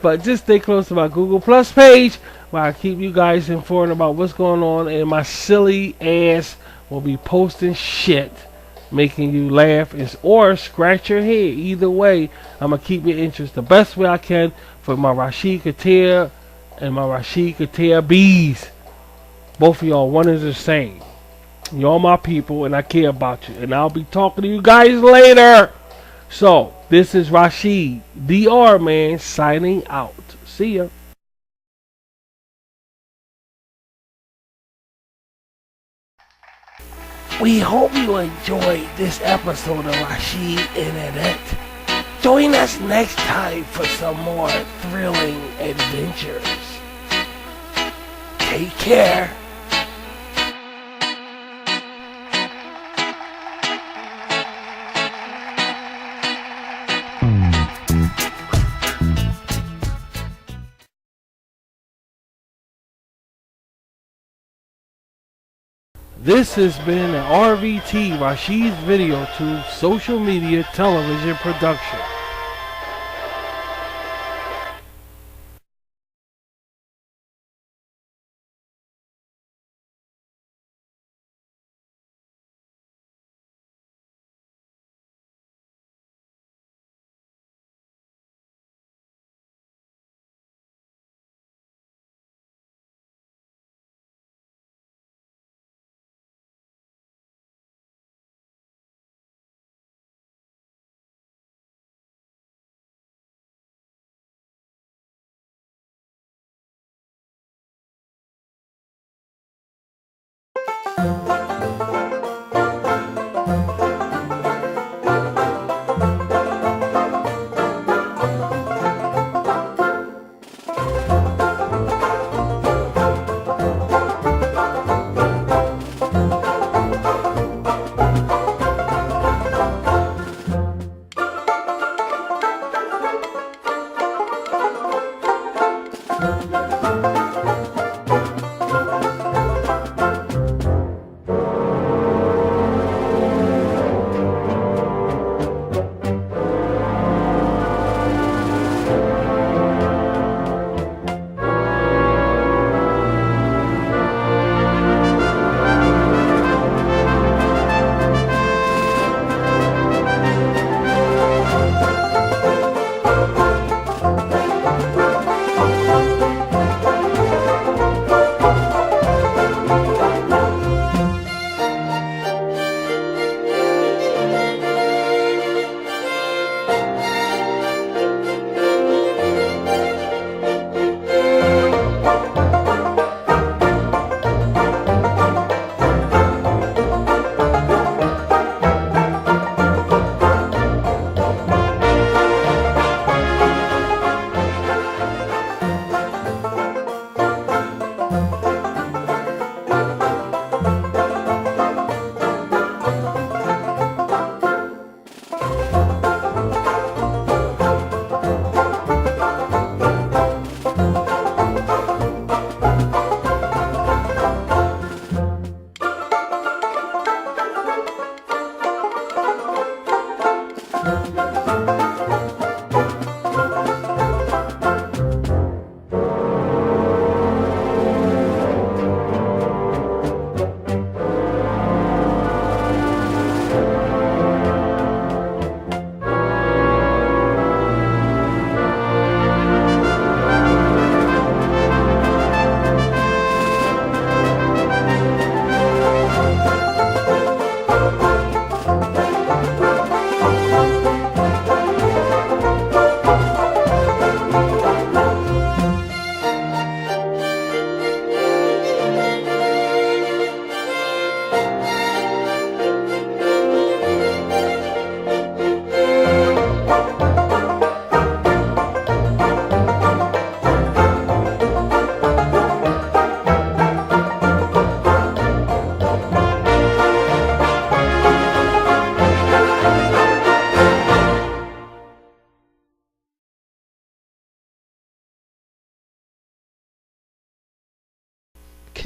but just stay close to my Google Plus page where I keep you guys informed about what's going on, and my silly ass will be posting shit making you laugh or scratch your head. Either way, I'm gonna keep your interest the best way I can for my Rashid Katir and my Rashid Katir bees. Both of y'all, one is the same. Y'all my people, and I care about you. And I'll be talking to you guys later. So, this is Rashid, the R-Man, signing out. See ya. We hope you enjoyed this episode of Rashid Internet. Join us next time for some more thrilling adventures. Take care. This has been an RVT, Rashid's Video Tube, social media television production.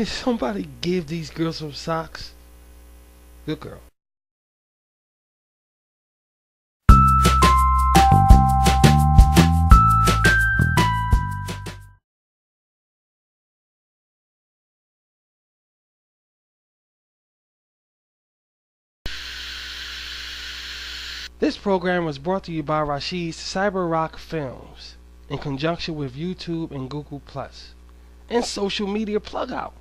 Can somebody give these girls some socks? Good girl. This program was brought to you by Rashid's Cyber Rock Films in conjunction with YouTube and Google Plus and social media plug out.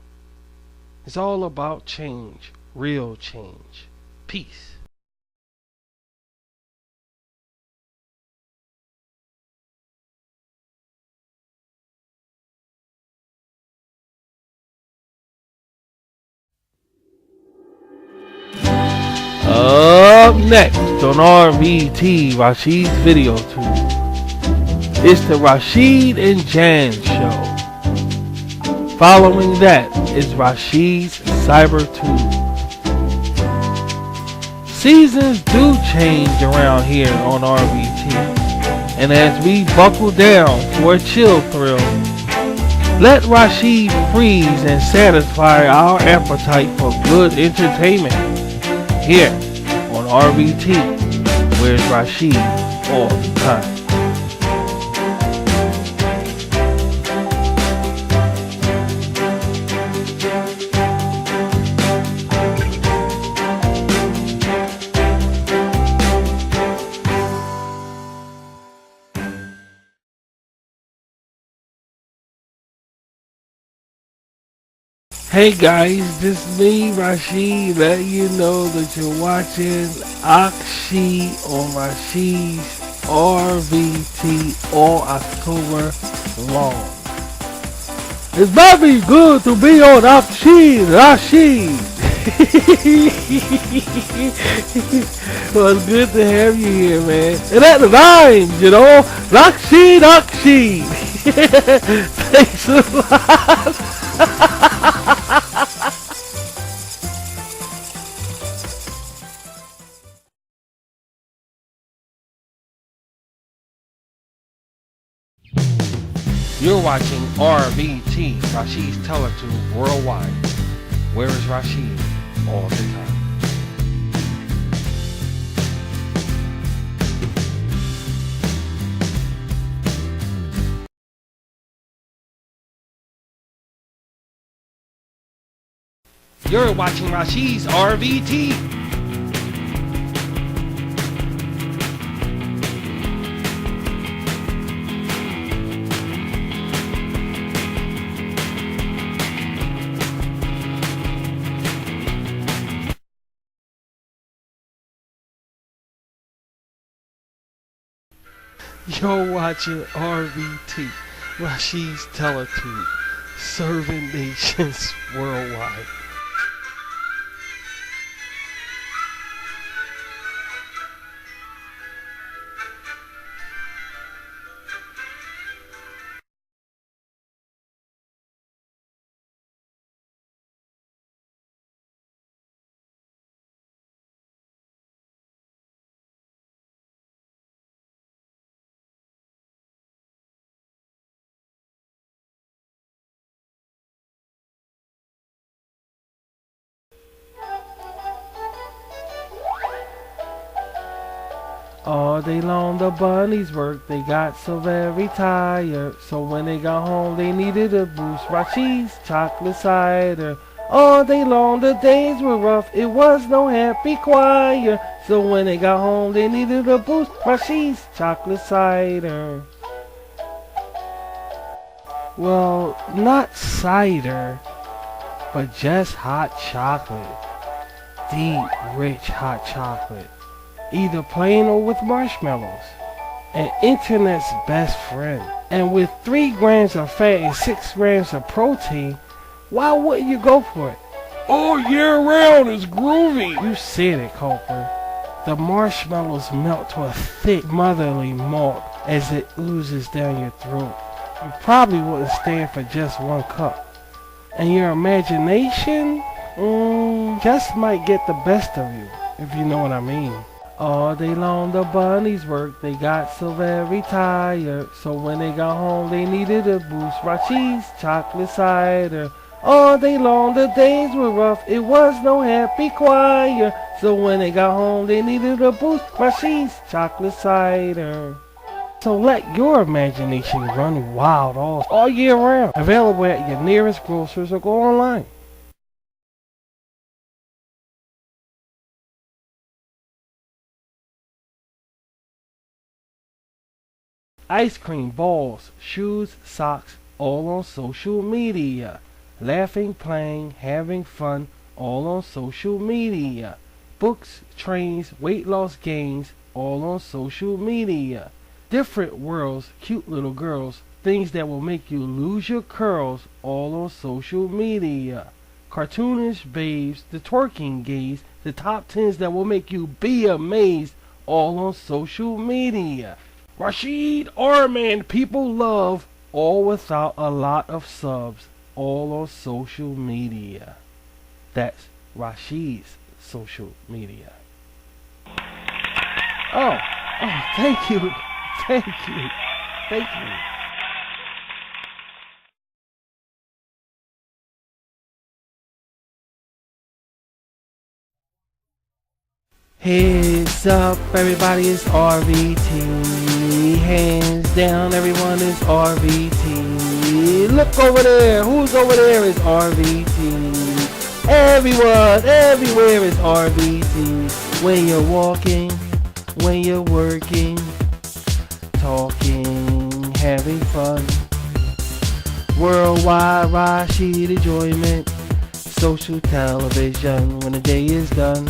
It's all about change, real change. Peace. Up next on RVT, Rashid's Video Tube, it's the Rashid and Jan Show. Following that is Rashid's Cyber Tube. Seasons do change around here on RVT, and as we buckle down for a chill thrill, let Rashid freeze and satisfy our appetite for good entertainment. Here on RVT, where's Rashid all the time. Hey guys, this is me, Rashid, letting you know that you're watching Akshi on Rashid's RVT all October long. It's very good to be on Akshi, Rashid. Well, it's good to have you here, man. And that rhymes, you know. Rashid, Akshi. Thanks a lot. You're watching RVT, Rashid's Teletube Worldwide. Where is Rashid all the time? You're watching Rashid's RVT. You're watching RVT, Rashid's Teletube, serving nations worldwide. All day long the bunnies worked, they got so very tired. So when they got home they needed a boost, Rashid's chocolate cider. All day long the days were rough, it was no happy choir. So when they got home they needed a boost, Rashid's chocolate cider. Well, not cider, but just hot chocolate. Deep, rich hot chocolate. Either plain or with marshmallows. An internet's best friend. And with 3 grams of fat and 6 grams of protein, why wouldn't you go for it? All year round is groovy. You said it, Cooper. The marshmallows melt to a thick motherly malt as it oozes down your throat. You probably wouldn't stand for just 1 cup. And your imagination, just might get the best of you, if you know what I mean. All day long the bunnies worked, they got so very tired. So when they got home they needed a boost, Rashid's chocolate cider. All day long the days were rough, it was no happy choir. So when they got home they needed a boost, Rashi's chocolate cider. So let your imagination run wild all year round. Available at your nearest grocers or go online. Ice cream, balls, shoes, socks, all on social media. Laughing, playing, having fun, all on social media. Books, trains, weight loss gains, all on social media. Different worlds, cute little girls, things that will make you lose your curls, all on social media. Cartoonish babes, the twerking gays, the top 10s that will make you be amazed, all on social media. Rashid Arman people love, all without a lot of subs, all on social media. That's Rashid's social media. Oh, thank you. Thank you. Thank you. Heads up, everybody, it's RVT. Hands down, everyone is RVT. Look over there. Who's over there is RVT. Everyone, everywhere is RVT. When you're walking, when you're working, talking, having fun. Worldwide Rashid enjoyment. Social television when the day is done.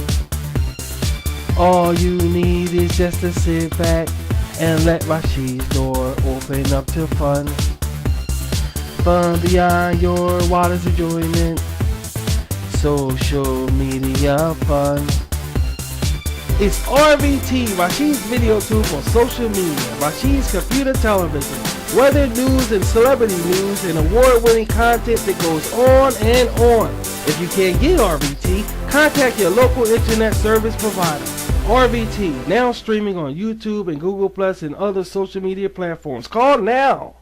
All you need is just to sit back and let Rashid's door open up to fun. Fun beyond your wildest enjoyment. Social media fun. It's RVT, Rashid's Video Tube on social media. Rashid's computer television. Weather news and celebrity news and award-winning content that goes on and on. If you can't get RVT, contact your local internet service provider. RVT, now streaming on YouTube and Google Plus and other social media platforms. Call now!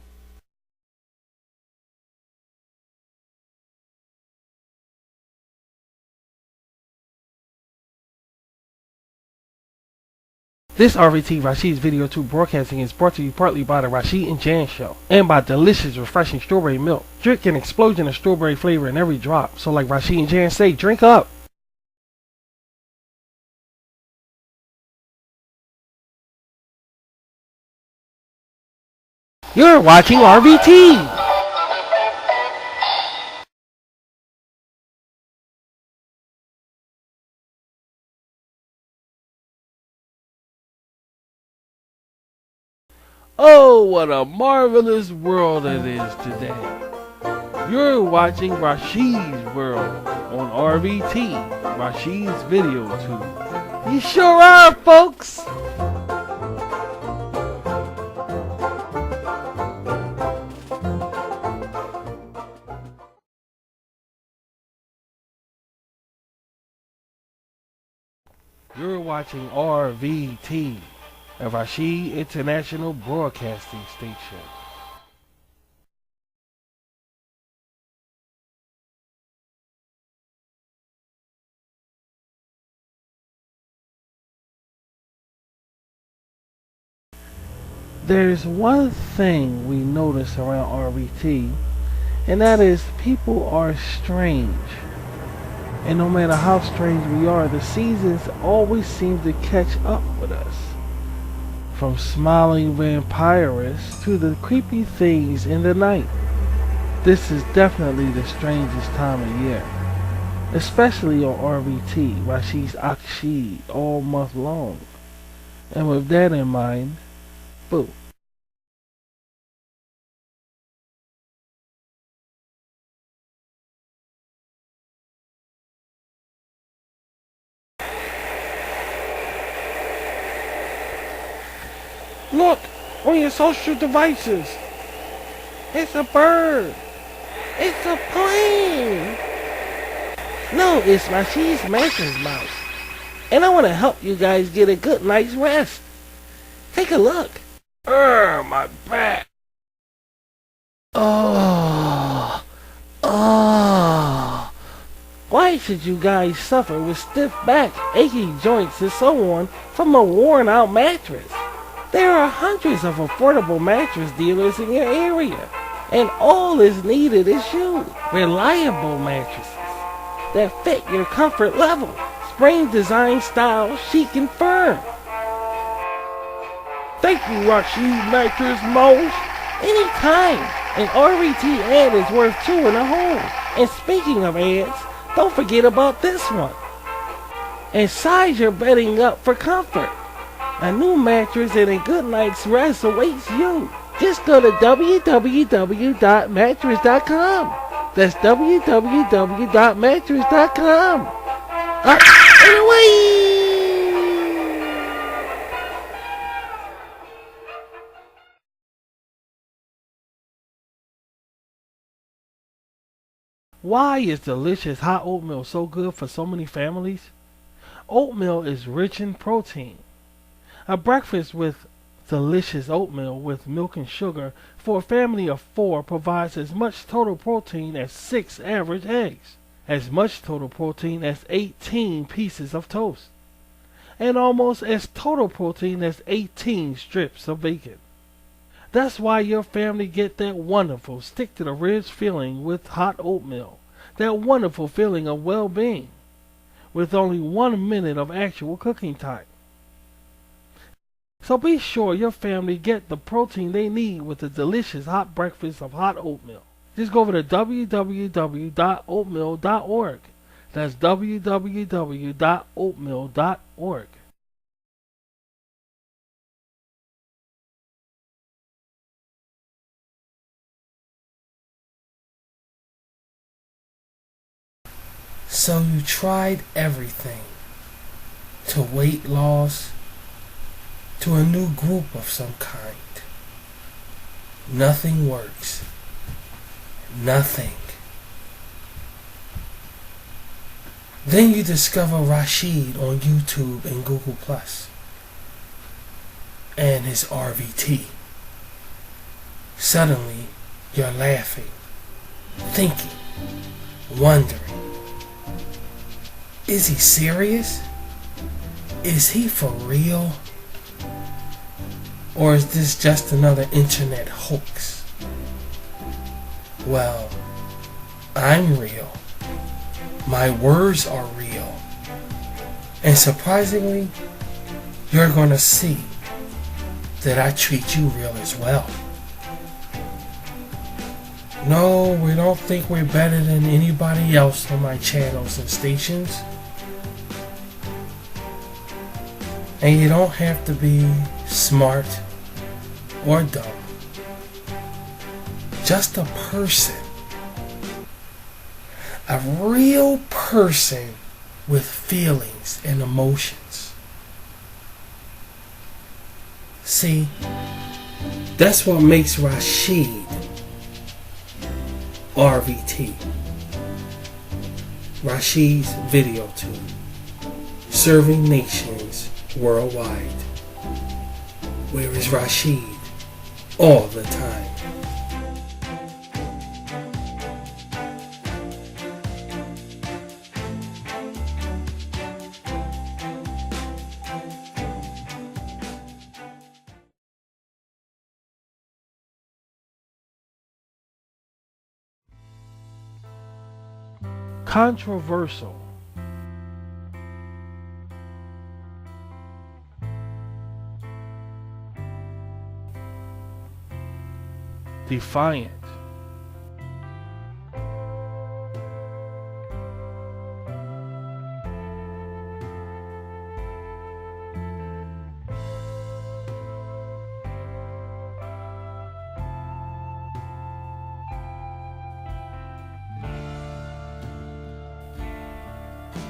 This RVT Rashid's Video Tube broadcasting is brought to you partly by the Rashid and Jan Show and by delicious, refreshing strawberry milk. Drink an explosion of strawberry flavor in every drop. So like Rashid and Jan say, drink up! You're watching RVT! Oh, what a marvelous world it is today. You're watching Rashid's World on RVT, Rashid's Video Tube. You sure are, folks! You're watching RVT, a Rashid International Broadcasting Station. There's one thing we notice around RVT, and that is people are strange. And no matter how strange we are, the seasons always seem to catch up with us. From smiling vampires to the creepy things in the night. This is definitely the strangest time of year. Especially on RVT, Rashid's Akshid, all month long. And with that in mind, boo. Look on your social devices. It's a bird. It's a plane. No, it's Rashid's Mansion's mouse. And I want to help you guys get a good night's rest. Take a look. My back. Oh. Why should you guys suffer with stiff backs, aching joints, and so on from a worn-out mattress? There are hundreds of affordable mattress dealers in your area, and all is needed is you. Reliable mattresses that fit your comfort level. Spring design, style, chic, and firm. Thank you, Rashid Mattress Moles. Anytime. An RVT ad is worth two in a home. And speaking of ads, don't forget about this one. And size your bedding up for comfort. A new mattress and a good night's rest awaits you. Just go to www.mattress.com. That's www.mattress.com. Anyway! Why is delicious hot oatmeal so good for so many families? Oatmeal is rich in protein. A breakfast with delicious oatmeal with milk and sugar for a family of 4 provides as much total protein as 6 average eggs, as much total protein as 18 pieces of toast, and almost as total protein as 18 strips of bacon. That's why your family get that wonderful stick to the ribs feeling with hot oatmeal, that wonderful feeling of well-being, with only 1 minute of actual cooking time. So be sure your family get the protein they need with the delicious hot breakfast of hot oatmeal. Just go over to www.oatmeal.org. That's www.oatmeal.org. So you tried everything, to weight loss, to a new group of some kind. Nothing works. Nothing. Then you discover Rashid on YouTube and Google Plus and his RVT. Suddenly, you're laughing, thinking, wondering. Is he serious? Is he for real? Or is this just another internet hoax? Well, I'm real. My words are real. And surprisingly, you're gonna see that I treat you real as well. No, we don't think we're better than anybody else on my channels and stations. And you don't have to be smart or dumb. Just a person. A real person with feelings and emotions. See, that's what makes Rashid RVT. Rashid's Video Tube. Serving nations worldwide. Where is Rashid? All the time. Controversial. Defiant.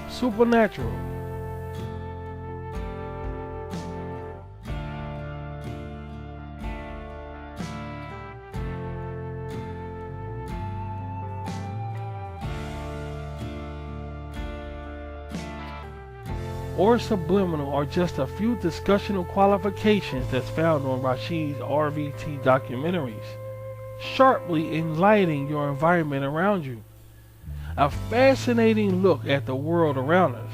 Supernatural. Or subliminal are just a few discussional qualifications that's found on Rashid's RVT documentaries, sharply enlightening your environment around you. a fascinating look at the world around us.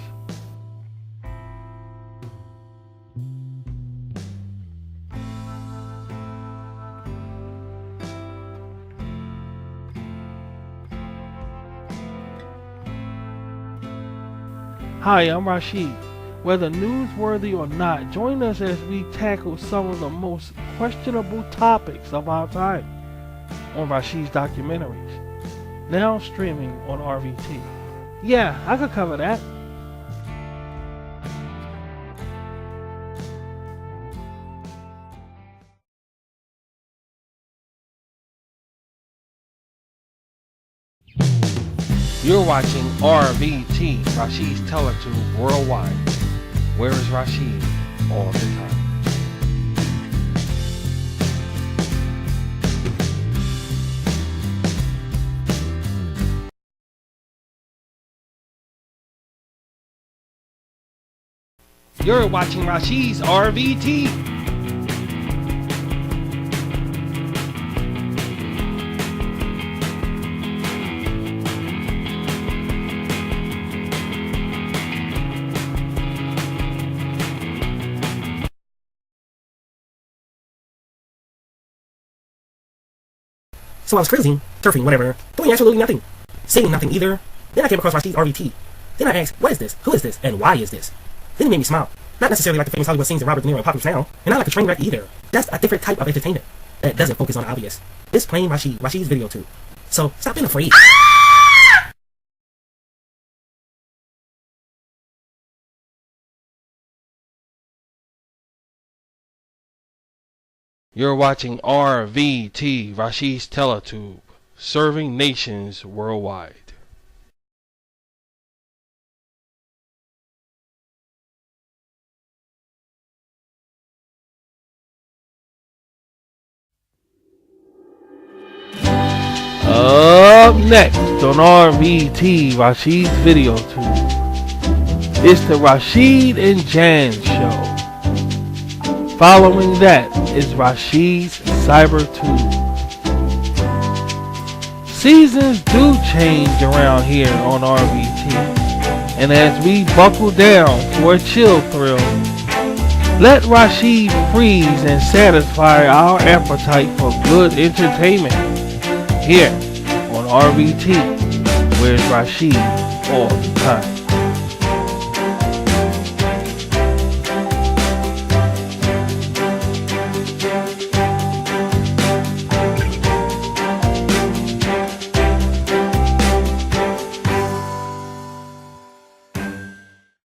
Hi, I'm Rashid. Whether newsworthy or not, join us as we tackle some of the most questionable topics of our time on Rashid's documentaries, now streaming on RVT. Yeah, I could cover that. You're watching RVT, Rashid's Teletube Worldwide. Where is Rashid all the time? You're watching Rashid's RVT. So I was cruising, surfing, whatever, doing absolutely nothing. Saying nothing either. Then I came across Rashid's RVT. Then I asked, what is this? Who is this? And why is this? Then it made me smile. Not necessarily like the famous Hollywood scenes of Robert De Niro and Apocalypse Now, and not like a train wreck either. That's a different type of entertainment that doesn't focus on the obvious. It's plain Rashid's video too. So stop being afraid. You're watching RVT, Rashid's Teletube, serving nations worldwide. Up next on RVT, Rashid's Video Tube, it's the Rashid and Jan Show. Following that is Rashid's CyberTube. Seasons do change around here on RVT, and as we buckle down for a chill thrill, let Rashid freeze and satisfy our appetite for good entertainment here on RVT, where's Rashid all the time.